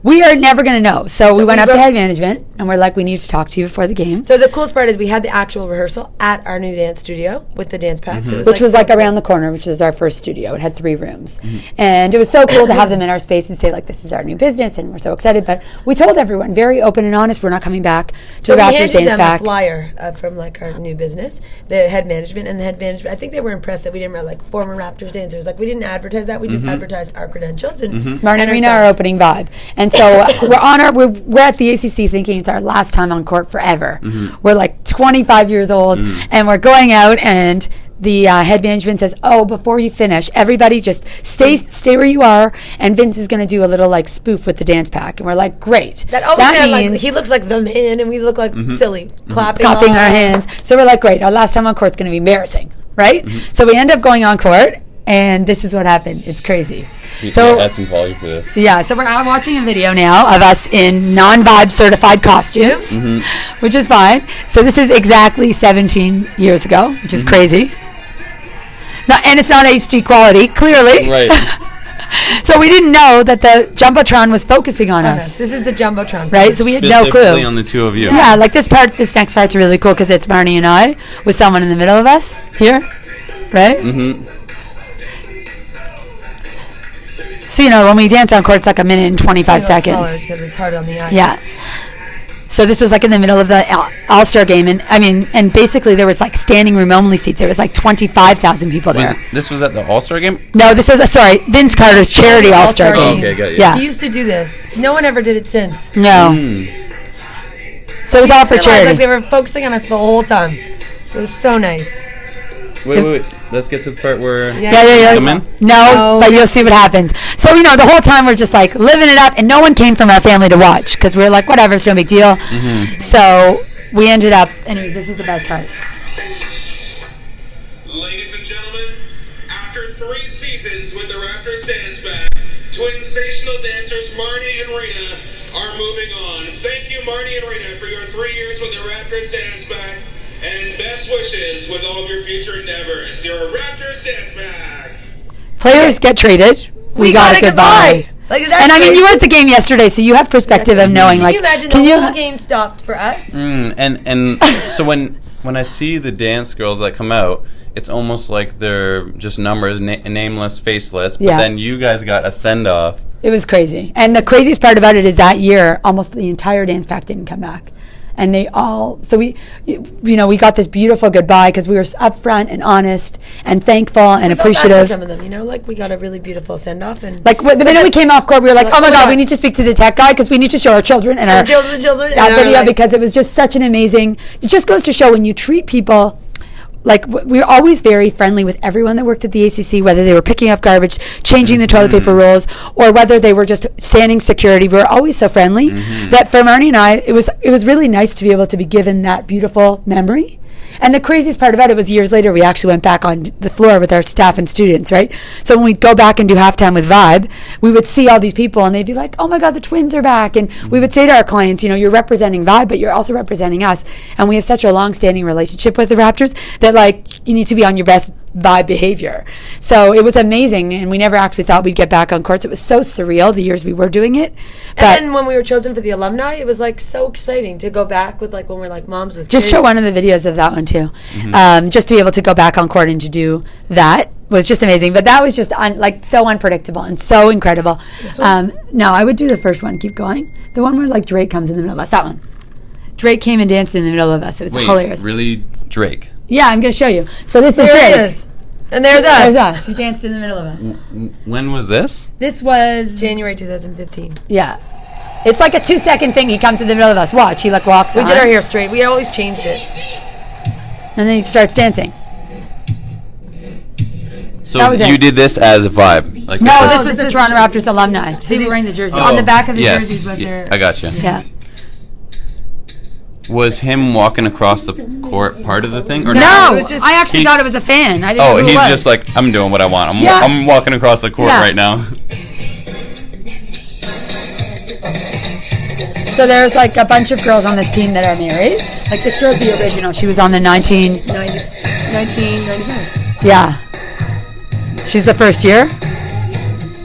we are never going to know. So we went we up to wrote- head management and we're like, we need to talk to you before the game. So the coolest part is we had the actual rehearsal at our new dance studio with the dance packs. It was Which was so like cool. around the corner, which is our first studio. It had 3 rooms. And it was so cool to have them in our space and say, like, this is our new business and we're so excited. But we told everyone, very open and honest, we're not coming back to So the we Raptors handed Dance them Pack. a flyer from like our new business, the head management, and the head management. I think they were impressed that we didn't write like former Raptors dancers. Like we didn't advertise that. We just advertised our credentials and Martin and Rena are ourselves. opening Vibe. And so we're at the ACC thinking it's our last time on court forever. We're like 25 years old and we're going out and the head management says, "Oh, before you finish, everybody just stay where you are." And Vince is going to do a little like spoof with the dance pack, and we're like, "Great!" That always had like he looks like the man, and we look like silly clapping our all- hands. So we're like, "Great! Our last time on court's going to be embarrassing, right?" So we end up going on court, and this is what happened. It's crazy. So add some volume for this. yeah, so we're watching a video now of us in non-Vibe certified costumes, which is fine. So this is exactly 17 years ago, which is crazy. No, and it's not HD quality, clearly. Right. So we didn't know that the Jumbotron was focusing on us, This is the Jumbotron. right? So we had no Specifically clue. on the 2 of you. Yeah, like this next part's really cool because it's Marnie and I with someone in the middle of us here, right? So, when we dance on court, it's like a minute and 25 seconds. Because it's hard on the eye. Yeah. So this was like in the middle of the All-Star game. And basically there was like standing room only seats. There was like 25,000 people there. This was at the All-Star game? No, this was, Vince Carter's charity All-Star game. Oh, okay, got you. Yeah. He used to do this. No one ever did it since. No. So it was all for charity. Like they were focusing on us the whole time. It was so nice. Wait. Let's get to the part where Yeah. come in. No, but you'll see what happens. So, the whole time we're just like living it up, and no one came from our family to watch because we were like, whatever, it's no big deal. So we ended up, anyways, this is the best part. Ladies and gentlemen, after 3 seasons with the Raptors Dance Back, twin-sational dancers Marnie and Rena are moving on. Thank you, Marnie and Rena, for your 3 years with the Raptors Dance Back. And best wishes with all of your future endeavors. Your Raptors Dance Back. Players get traded. We got a goodbye. And you were at the game yesterday, so you have perspective of knowing. Can you imagine the whole game stopped for us? And so when I see the dance girls that come out, it's almost like they're just numbers, nameless, faceless. But then you guys got a send off. It was crazy, and the craziest part about it is that year, almost the entire dance pack didn't come back. And they all, so we got this beautiful goodbye because we were upfront and honest and thankful and appreciative. Some of them, we got a really beautiful send off, and like the minute we came off court, we were like, oh my God, we need to speak to the tech guy because we need to show our children and our children that video because it was just such an amazing. It just goes to show when you treat people. Like, we're always very friendly with everyone that worked at the ACC, whether they were picking up garbage, changing the toilet paper rolls, or whether they were just standing security. We were always so friendly that for Marnie and I, it was really nice to be able to be given that beautiful memory. And the craziest part about it was years later, we actually went back on the floor with our staff and students, right? So when we'd go back and do halftime with Vibe, we would see all these people and they'd be like, oh my God, the twins are back. And we would say to our clients, you're representing Vibe, but you're also representing us. And we have such a long-standing relationship with the Raptors that you need to be on your best Vibe behavior. So it was amazing, and we never actually thought we'd get back on courts. It was so surreal the years we were doing it. But and then when we were chosen for the alumni, it was so exciting to go back with when we're moms with just kids. show one of the videos of that one too. Just to be able to go back on court and to do that was just amazing. But that was just so unpredictable and so incredible. No, I would do the first one. Keep going. The one where Drake comes in the middle of us. That one. Drake came and danced in the middle of us. It was hilarious. Really, Drake? Yeah, I'm going to show you. So this is Drake. There it is. And there's us. There's us. He danced in the middle of us. When was this? This was January 2015. Yeah. It's like a 2-second thing. He comes in the middle of us. Watch. He walks We did our hair straight. We always changed it. And then he starts dancing. So you did this as a Vibe? No, this was the Toronto Raptors alumni. See, we're wearing the jersey. On the back of the jerseys was their... I got you. Yeah. Was him walking across the court part of the thing? Or No, I actually thought it was a fan. I didn't know who he's it was. just like, I'm doing what I want. I'm walking across the court right now. So there's a bunch of girls on this team that are married. This girl's the original. She was on the 1995. Yeah. She's the first year.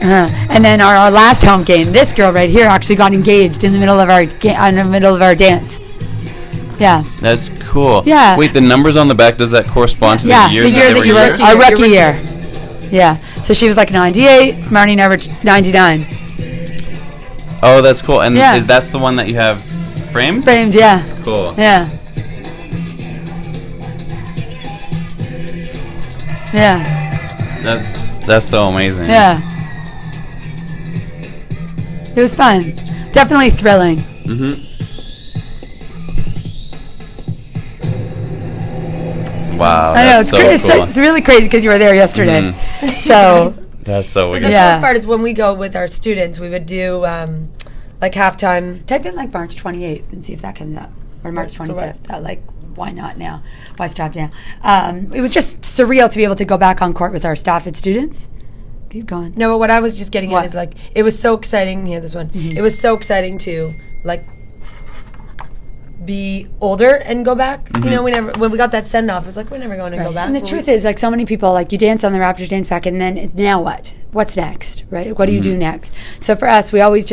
And then our last home game, this girl right here actually got engaged in the middle of our dance. Yeah. That's cool. Yeah. Wait, the numbers on the back, does that correspond to the years the year that you were our rookie year. Yeah. So she was 98, Marnie and I were 99. Oh, that's cool. And that's the one that you have framed? Framed, yeah. Cool. Yeah. Yeah. That's so amazing. Yeah. It was fun. Definitely thrilling. Wow. I know, that's so cool. It's really crazy because you were there yesterday. So that's so weird. The best part is when we go with our students, we would do halftime. Type in March 28th and see if that comes up. Or March 25th. Why not now? Why stop now? It was just surreal to be able to go back on court with our staff and students. Keep going. No, but what I was just getting at is it was so exciting. Here, this one. It was so exciting to be older and go back. When we got that send off, it was we're never going to go back. And the truth is, so many people you dance on the Raptors dance back, and then now what? What's next, right? What do you do next? So for us, we always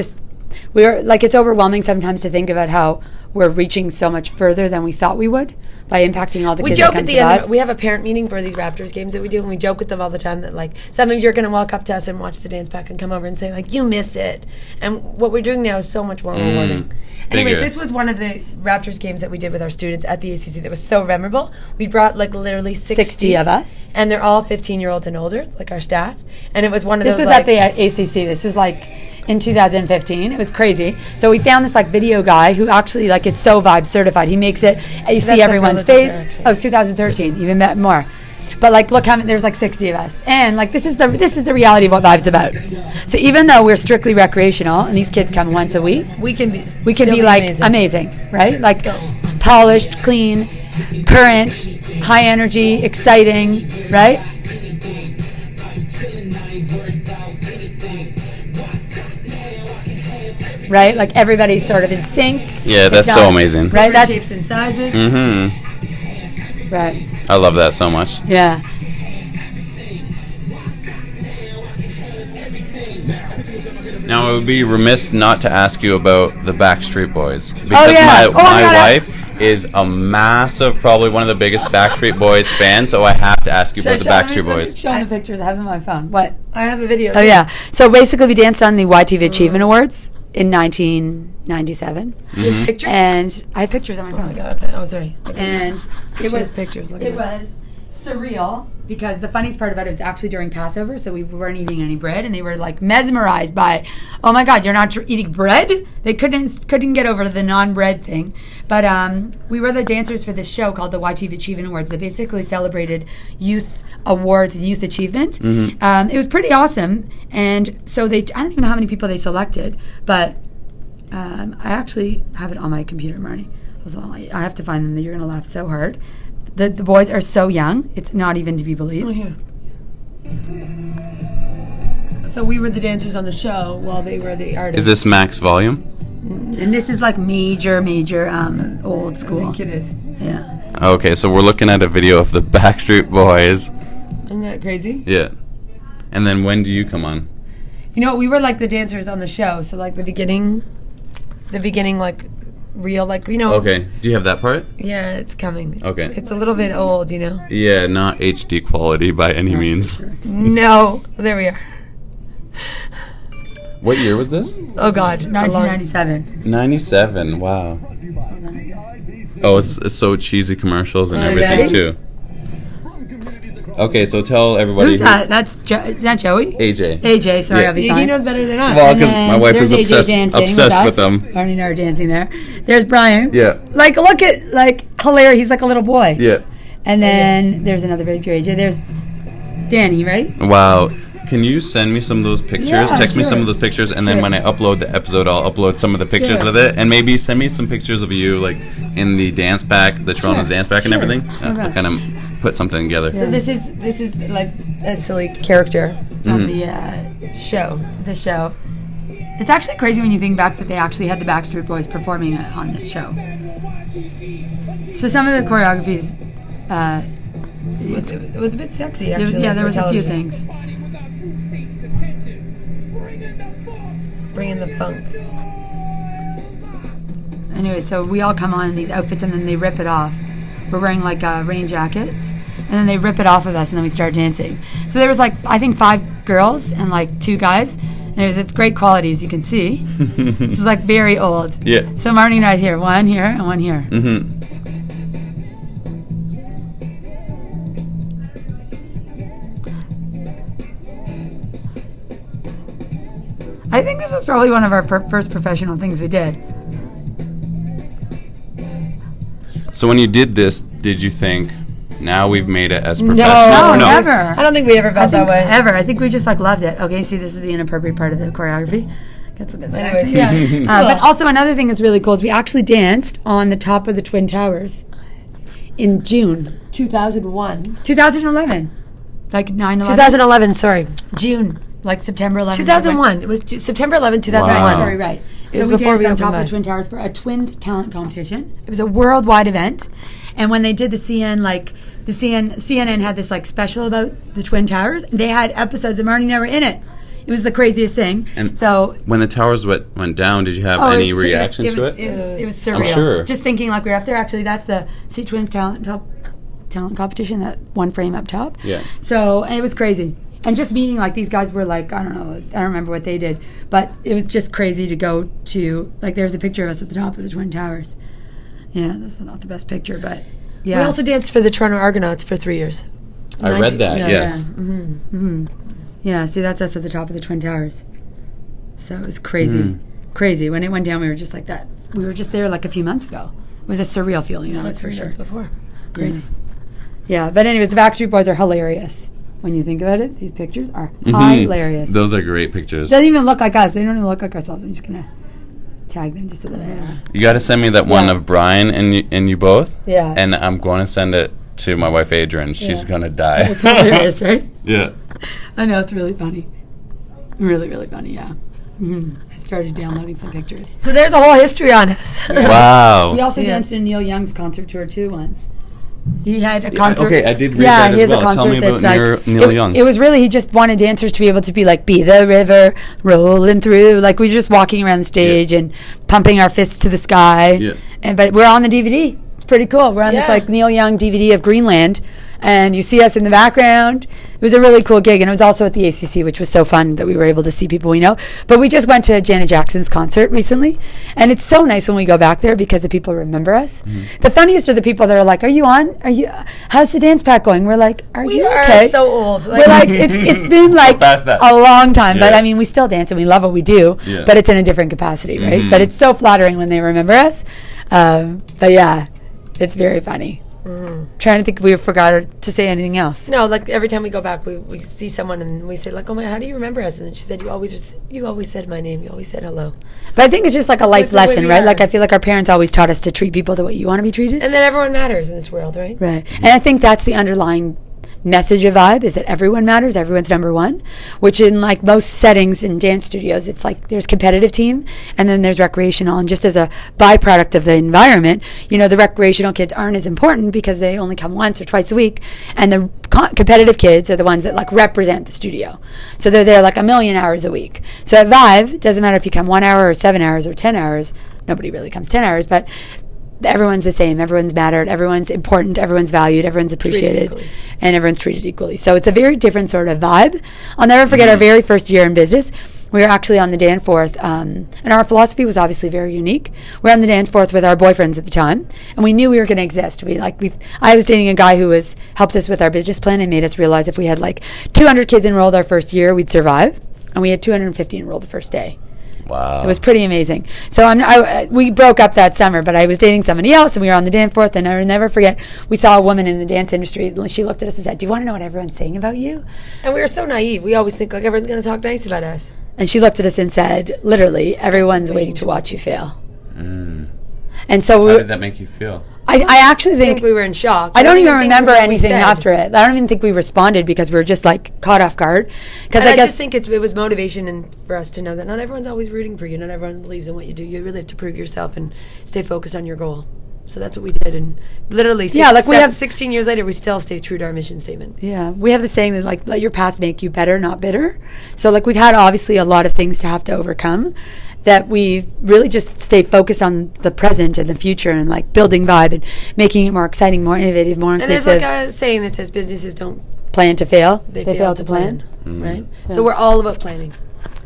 we're like, it's overwhelming sometimes to think about how we're reaching so much further than we thought we would by impacting all the kids that joke come at to the end. that. We have a parent meeting for these Raptors games that we do, and we joke with them all the time that like some of you are going to walk up to us and watch the dance back and come over and say like you miss it. And what we're doing now is so much more rewarding. Anyways, this was one of the Raptors games that we did with our students at the ACC that was so memorable. We brought like literally 60 of us. and they're all 15-year-olds and older, like our staff. And it was one of This those. was at the ACC. This was like in 2015. It was crazy. So we found this like video guy who actually like is so vibe certified. He makes it. You see everyone's face. Oh, it's 2013. Even more. But like, look how many, there's like 60 of us, and like this is the reality of what Vibe's about. So even though we're strictly recreational, and these kids come once a week, we can be like amazing, right? Like polished, clean, current, high energy, exciting, right? Right, like everybody's sort of in sync. Yeah, that's so amazing. Right, that's shapes and sizes. Mm-hmm. Right. I love that so much. Yeah. Now, I would be remiss not to ask you about the Backstreet Boys. Because my wife is a massive, probably one of the biggest Backstreet Boys fans, so I have to ask you about the Backstreet Boys. Show the pictures. I have them on my phone. What? I have the video. Oh, yeah. So basically, we danced on the YTV Achievement Awards in 1997. Mm-hmm. Pictures? And I have pictures on my phone. Oh, my God. Okay. Oh, sorry. And It was pictures. Look at it was surreal because the funniest part about it was actually during Passover, so we weren't eating any bread, and they were like mesmerized by, oh my God, you're not eating bread? They couldn't get over the non-bread thing. But we were the dancers for this show called the YTV Achievement Awards that basically celebrated youth awards and youth achievements. Mm-hmm. It was pretty awesome, and so I don't even know how many people they selected, but I actually have it on my computer, Marnie. I have to find them. You're going to laugh so hard. The boys are so young, it's not even to be believed. Oh, yeah. So we were the dancers on the show while they were the artists. Is this max volume? And this is like major old school. I think it is. Yeah. Okay, so we're looking at a video of the Backstreet Boys. Isn't that crazy? Yeah. And then when do you come on? You know, we were like the dancers on the show. So like the beginning, like real, like, you know. Okay. Do you have that part? Yeah, it's coming. Okay. It's a little bit old, you know. Yeah, not HD quality by any means. No. There we are. What year was this? Oh, God. 1997. 97. Wow. Oh, it's so cheesy commercials and everything ready? too. Okay, so tell everybody. Who's that? Is that Joey? AJ. AJ, sorry, Yeah. I'll be He fine. knows better than us. Well, because my wife is there's AJ obsessed dancing with them. Arnie and I are dancing there. There's Brian. Yeah. Like, look at, like, hilarious. He's like a little boy. Yeah. And then there's another picture, AJ. There's Danny, right? Wow. Can you send me some of those pictures? Yeah, Text me sure. some of those pictures, and then Sure. when I upload the episode, I'll upload some of the pictures Sure. with it, and maybe send me some pictures of you, like in the dance pack, the Toronto's Sure. dance pack, and Sure. everything. Okay. I'll kind of put something together. So this is like a silly character From Mm-hmm. the show. The show. It's actually crazy when you think back that they actually had the Backstreet Boys performing on this show. So some of the choreographies, it was a bit sexy, actually. yeah, there for was a few television. things. Bringing the funk. Anyway, so we all come on in these outfits and then they rip it off. We're wearing like rain jackets, and then they rip it off of us, and then we start dancing. So there was like, I think 5 girls and like 2 guys. And it's great quality, as you can see. This is like very old. Yeah. So Marnie and I here, one here and one here. Mm-hmm. I think this was probably one of our first professional things we did. So when you did this, did you think, now we've made it as professionals? No, or no? never. I don't think we ever felt that way. Ever. I think we just like loved it. Okay, see, this is the inappropriate part of the choreography. Gets a bit sexy. Anyways, But also another thing that's really cool is we actually danced on the top of the Twin Towers in June 2001. 2011. Like 9/11. 2011, sorry. June. Like September 11th. 2001. It was September 11, 2001. Wow. Sorry, right. It was So we before danced we on opened top of back. the Twin Towers for a twins talent competition. It was a worldwide event. And when they did the CNN had this like special about the Twin Towers. They had episodes of Marnie and I were in it. It was the craziest thing. And so when the towers went down, did you have any reaction to it? It was surreal. I'm sure. Just thinking like we were up there. Actually, that's the C Twins talent competition. That one frame up top. Yeah. So and it was crazy. And just meeting like these guys were like, I don't know, I don't remember what they did, but it was just crazy to go to, like there's a picture of us at the top of the Twin Towers. Yeah, this is not the best picture, but yeah. We also danced for the Toronto Argonauts for 3 years. I read that, Yeah, yes. Yeah. Yeah, see, that's us at the top of the Twin Towers. So it was crazy. Crazy. When it went down, we were just like that. We were just there like a few months ago. It was a surreal feeling, that's for sure. Before. Crazy. Yeah, but anyways, the Backstreet Boys are hilarious. When you think about it, these pictures are hilarious. Those are great pictures. Doesn't even look like us. They don't even look like ourselves. I'm just going to tag them just so that I have. You got to send me that one of Brian and you both. Yeah. And I'm going to send it to my wife, Adrian. She's going to die. It's hilarious, right? Yeah. I know, it's really funny. Really, really funny, yeah. I started downloading some pictures. So there's a whole history on us. Wow. We also danced in Neil Young's concert tour, too, once. He had a concert. Okay, I did read that as well. Tell me about Neil Young. It was really, he just wanted dancers to be able to be like, be the river rolling through. Like, we were just walking around the stage and pumping our fists to the sky. Yeah. But we're on the DVD. It's pretty cool. We're on this like Neil Young DVD of Greenland. And you see us in the background. It was a really cool gig. And it was also at the ACC, which was so fun that we were able to see people we know. But we just went to Janet Jackson's concert recently. And it's so nice when we go back there because the people remember us. The funniest are the people that are like, are you on? How's the dance pack going? We're like, we okay? are so old. We're like, it's been like past that. a long time. Yeah. But I mean, we still dance and we love what we do. Yeah. But it's in a different capacity, right? But it's so flattering when they remember us. But yeah, it's very funny. Trying to think if we forgot to say anything else. No, like every time we go back, we see someone and we say like, "Oh my, how do you remember us?" And then she said, "You always said my name. You always said hello." But I think it's just like a life the way lesson, we right? are. Like I feel like our parents always taught us to treat people the way you want to be treated. And then everyone matters in this world, right? Right. And I think that's the underlying message of Vibe is that everyone matters, everyone's number one, which in like most settings in dance studios, it's like there's competitive team and then there's recreational. And just as a byproduct of the environment, you know, the recreational kids aren't as important because they only come once or twice a week. And the competitive kids are the ones that like represent the studio. So they're there like a million hours a week. So at Vibe, it doesn't matter if you come 1 hour or 7 hours or 10 hours. Nobody really comes 10 hours, but everyone's the same. Everyone's mattered. Everyone's important. Everyone's valued. Everyone's appreciated. And everyone's treated equally. So it's a very different sort of vibe. I'll never forget our very first year in business. We were actually on the Danforth, and our philosophy was obviously very unique. We were on the Danforth with our boyfriends at the time, and we knew we were going to exist. I was dating a guy who helped us with our business plan and made us realize if we had like 200 kids enrolled our first year, we'd survive. And we had 250 enrolled the first day. Wow. It was pretty amazing. So we broke up that summer, but I was dating somebody else, and we were on the Danforth, and I'll never forget, we saw a woman in the dance industry. She looked at us and said, "Do you want to know what everyone's saying about you?" And we were so naive. We always think like everyone's going to talk nice about us. And she looked at us and said, literally, everyone's waiting to watch you fail. And so how did that make you feel? I actually I think we were in shock. I don't even remember what we anything said. after it. I don't even think we responded because we were just like caught off guard. Because And I I guess just think it was motivation and for us to know that not everyone's always rooting for you. Not everyone believes in what you do. You really have to prove yourself and stay focused on your goal. So that's what we did. And literally, we have 16 years later, we still stay true to our mission statement. Yeah, we have the saying that like let your past make you better, not bitter. So like we've had obviously a lot of things to have to overcome, that we really just stay focused on the present and the future and like building Vibe and making it more exciting, more innovative, more inclusive. And there's like a saying that says businesses don't plan to fail; they fail to plan. Right. So we're all about planning.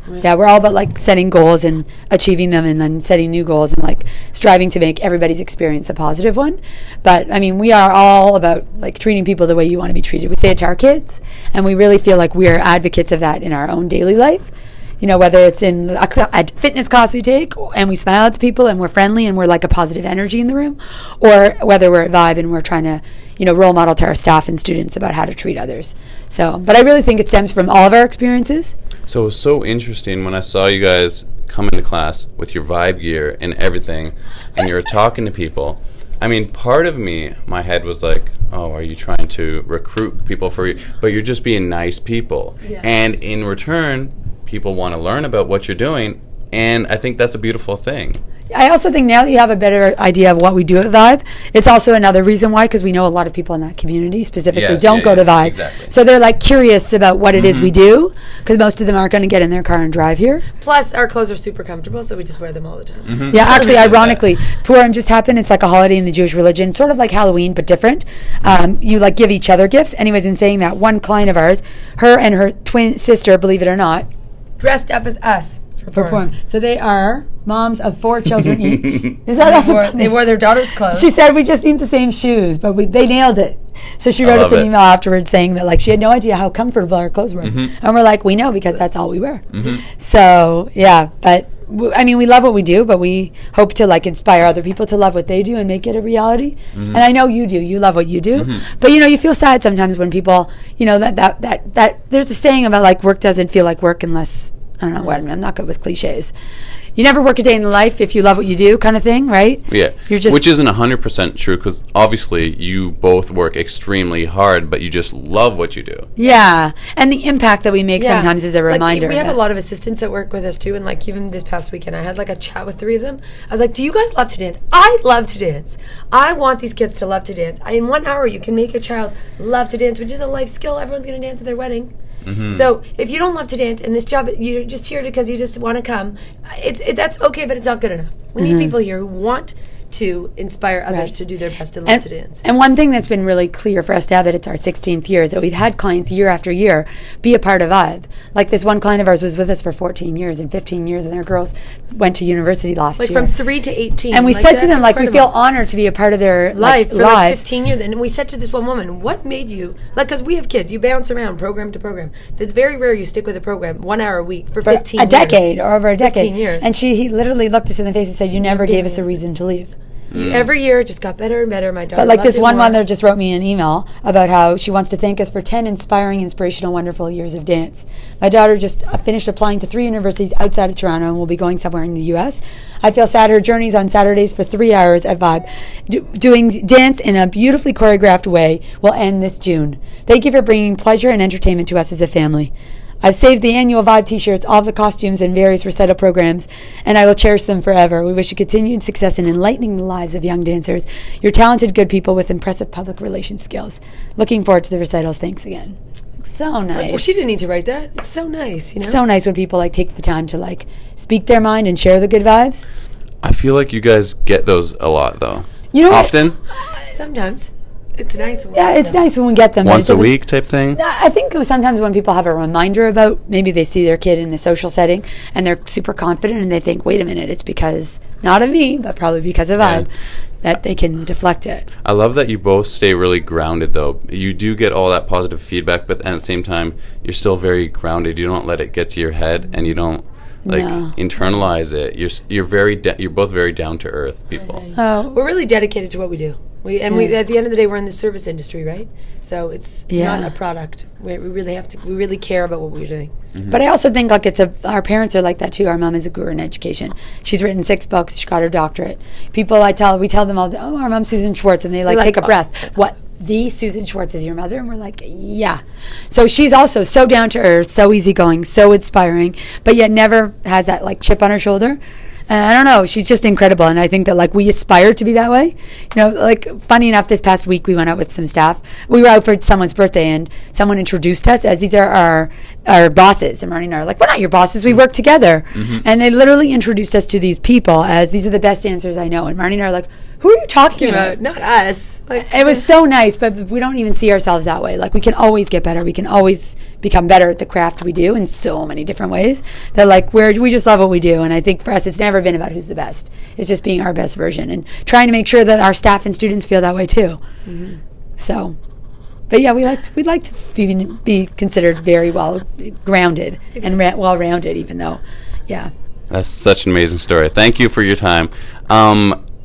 Right. Yeah, we're all about like setting goals and achieving them and then setting new goals and like striving to make everybody's experience a positive one. But I mean, we are all about like treating people the way you want to be treated. We say it to our kids, and we really feel like we are advocates of that in our own daily life. You know, whether it's in a fitness class we take and we smile at the people and we're friendly and we're like a positive energy in the room, or whether we're at Vibe and we're trying to, you know, role model to our staff and students about how to treat others. So, but I really think it stems from all of our experiences. So it was so interesting when I saw you guys come into class with your Vibe gear and everything, and you were talking to people. I mean, part of me, my head was like, oh, are you trying to recruit people for you? But you're just being nice people. Yeah. And in return, people want to learn about what you're doing, And I think that's a beautiful thing. I also think now that you have a better idea of what we do at Vibe, it's also another reason why, because we know a lot of people in that community specifically don't go to Vibe. Exactly. So they're like curious about what it is we do, because most of them aren't going to get in their car and drive here. Plus, our clothes are super comfortable, so we just wear them all the time. Yeah, actually, ironically, Purim just happened. It's like a holiday in the Jewish religion, sort of like Halloween, but different. You like give each other gifts. Anyways, in saying that, one client of ours, her and her twin sister, believe it or not, Dressed up as us for Purim. So they are moms of 4 children each. Is that they wore their daughter's clothes. She said we just need the same shoes, but they nailed it. So she wrote us an email afterwards saying that like she had no idea how comfortable our clothes were, and we're like, we know because that's all we wear. So yeah, but I mean, we love what we do, but we hope to like inspire other people to love what they do and make it a reality. And I know you do. You love what you do, but you know, you feel sad sometimes when people, you know, that there's a saying about like work doesn't feel like work unless, I don't know what, I'm not good with cliches. You never work a day in the life if you love what you do, kind of thing, right? Yeah, You're just, which isn't 100% true, because obviously you both work extremely hard, but you just love what you do. yeah, and the impact that we make sometimes is a reminder. Like, we have that- a lot of assistants that work with us too, and like even this past weekend, I had like a chat with 3 of them. I was like, "Do you guys love to dance? I love to dance. I want these kids to love to dance. In 1 hour, you can make a child love to dance, which is a life skill. Everyone's going to dance at their wedding." So if you don't love to dance and this job, you're just here because you just want to come, that's okay, but it's not good enough. We need people here who want to inspire others to do their best and love to dance. And one thing that's been really clear for us now that it's our 16th year is that we've had clients year after year be a part of Vibe. Like this one client of ours was with us for 14 years and 15 years, and their girls went to university last year. Like from 3 to 18. And we like, said to that's them, like, we feel incredible. honored to be a part of their Life for like lives. 15 years. And we said to this one woman, what made you, like, because we have kids, you bounce around program to program. It's very rare you stick with a program 1 hour a week for 15 years. A decade or over a decade. 15 years. And he literally looked us in the face and said, you never gave us a reason to leave. Every year it just got better and better. My daughter But like loved this it one more. mother just wrote me an email about how she wants to thank us for 10 inspiring, inspirational, wonderful years of dance. My daughter just finished applying to 3 universities outside of Toronto and will be going somewhere in the U.S. I feel sad her journeys on Saturdays for 3 hours at Vibe, doing dance in a beautifully choreographed way, will end this June. Thank you for bringing pleasure and entertainment to us as a family. I've saved the annual Vibe t-shirts, all of the costumes, and various recital programs, and I will cherish them forever. We wish you continued success in enlightening the lives of young dancers. You're talented, good people with impressive public relations skills. Looking forward to the recitals. Thanks again. So nice. Well, she didn't need to write that. It's so nice, you know? So nice when people like take the time to like speak their mind and share the good vibes. I feel like you guys get those a lot, though. You know what? Often? Sometimes. It's nice. When Yeah, we it's get them. nice when we get them. but Once it a doesn't- week type thing? I think sometimes when people have a reminder about, maybe they see their kid in a social setting and they're super confident and they think, wait a minute, it's because, not of me, but probably because of Yeah. Vibe, that they can deflect it. I love that you both stay really grounded, though. You do get all that positive feedback, but at the same time, you're still very grounded. You don't let it get to your head, and you don't No. internalize it. You're both very down to earth people. Oh, We're really dedicated to what we do. We at the end of the day, we're in the service industry, right? So it's Yeah. not a product. We really have to. We really care about what we're doing. but I also think like our parents are like that too. Our mom is a guru in education. She's written 6 books. She got her doctorate. We tell them all, oh, our mom's Susan Schwartz, and they like like, take a breath. What? The Susan Schwartz is your mother? And we're like, yeah. So she's also so down to earth, so easygoing, so inspiring, but yet never has that like chip on her shoulder. And I don't know, she's just incredible. And I think that like we aspire to be that way. You know, like funny enough, this past week we went out with some staff. We were out for someone's birthday and someone introduced us as these are our bosses. And Marnie and I are like, we're not your bosses, we work together. And they literally introduced us to these people as these are the best dancers I know. And Marnie and I are like, who are you talking about? Not us. Like It was so nice, but we don't even see ourselves that way. Like we can always get better. We can always become better at the craft we do in so many different ways. That like we just love what we do, and I think for us, it's never been about who's the best. It's just being our best version and trying to make sure that our staff and students feel that way too. So, but yeah, we'd like to be considered very well grounded and well rounded, even though, yeah. That's such an amazing story. Thank you for your time.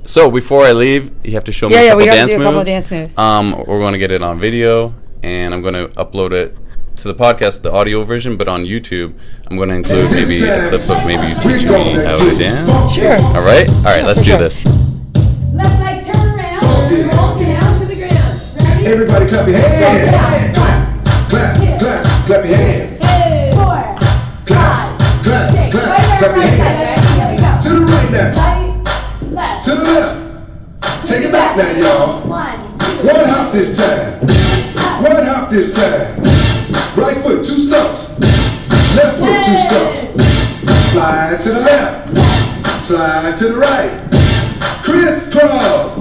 So before I leave, you have to show me a couple we gotta dance do a moves. couple dance moves. We're going to get it on video, and I'm going to upload it to the podcast, the audio version, but on YouTube, I'm going to include maybe a clip of maybe you teaching me how to dance. Sure. All right, let's do this. Left leg turn around, roll down to the ground. Ready? Everybody clap your hands. Clap, clap, clap, clap your hands. 4, 5, Clap, clap, 6. clap, clap your hands. to the left. Take it back now, y'all. 1, 2. One hop this time. One hop this time. Right foot, 2 stumps. Left foot, 2 stumps. Slide to the left. Slide to the right. Crisscross.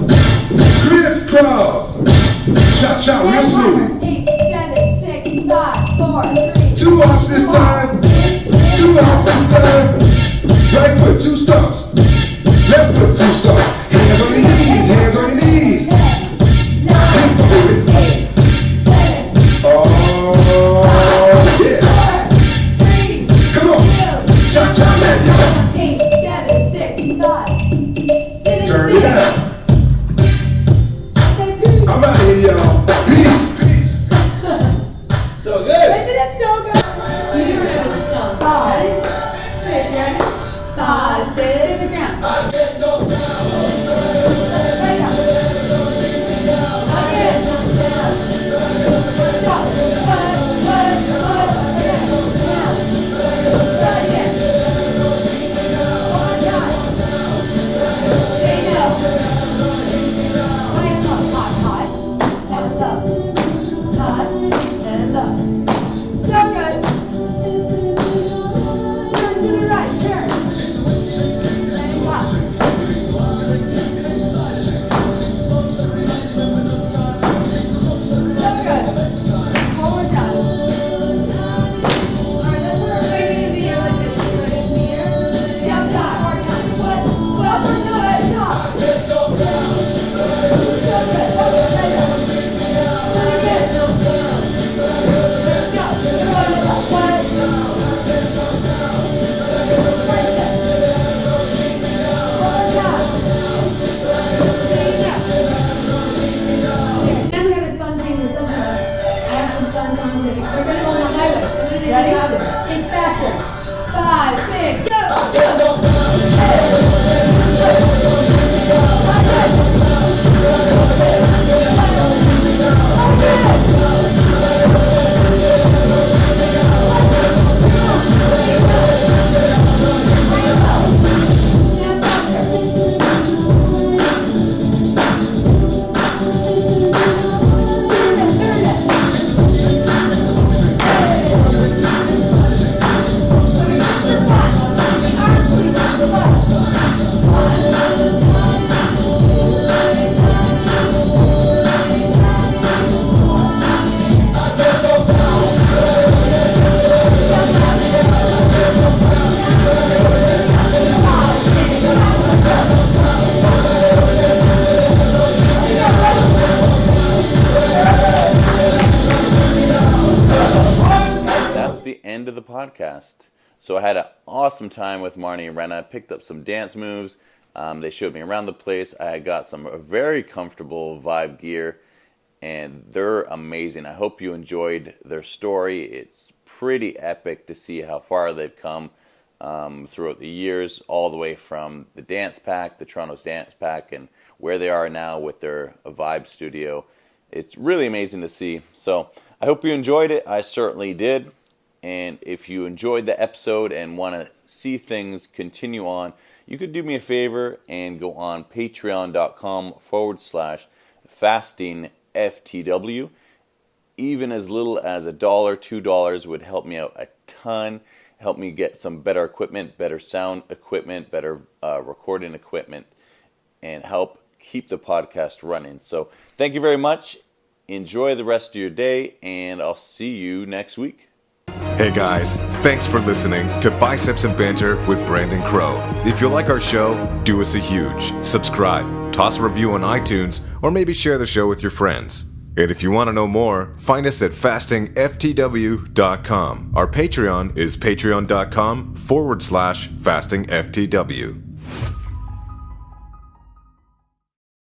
Crisscross. Chop, chop, real smooth. 8, 7, 6, 5, 4, 3. 2 hops this time. 2 hops this time. Right foot, 2 stumps. Left foot, 2 stumps. Hands on your knees. Hands on your knees. 10, 9, 8, 7, Oh, yeah. 4, 3, Come on. 2, Chop, chop that, y'all. 8, 7, 6, 5. Sit in Turn seat. it out. Say peace. I'm out of here, y'all. Peace, peace. So good. Isn't it so good? You do it with the song. 5, 6, ready? 5, 6, to the ground. Lay down. Again. Chop. What, again. Down. Start again. One more time. Stay low. High and low. Hot, hot. And low. Hot and low. So good. Turn to the right. Turn. And pop. So good. Forward down. Alright, let's put our weight in the meter like this. You ready in the meter? Down top. More time. Foot. One more time. Top. So good. Okay, lay down. So good. Let's go. Go on the top. One. Slice it. One more time. Stay down. Okay, then we have this fun thing with some songs. I have some fun songs that we're gonna go on the highway. We're gonna make it happen. It's faster. 5, 6, go! That's the end of the podcast. So I had an awesome time with Marnie and Rena. I picked up some dance moves. They showed me around the place. I got some very comfortable Vibe gear, and they're amazing. I hope you enjoyed their story. It's pretty epic to see how far they've come throughout the years, all the way from the dance pack, the Toronto's dance pack, and where they are now with their Vibe studio. It's really amazing to see. So I hope you enjoyed it. I certainly did. And if you enjoyed the episode and want to see things continue on, you could do me a favor and go on patreon.com/fastingftw. Even as little as $1, $2 would help me out a ton. Help me get some better equipment, better sound equipment, better recording equipment, and help keep the podcast running. So thank you very much. Enjoy the rest of your day, and I'll see you next week. Hey guys, thanks for listening to Biceps and Banter with Brandon Crow. If you like our show, do us a huge subscribe, toss a review on iTunes, or maybe share the show with your friends. And if you want to know more, find us at fastingftw.com. Our Patreon is patreon.com/fastingftw.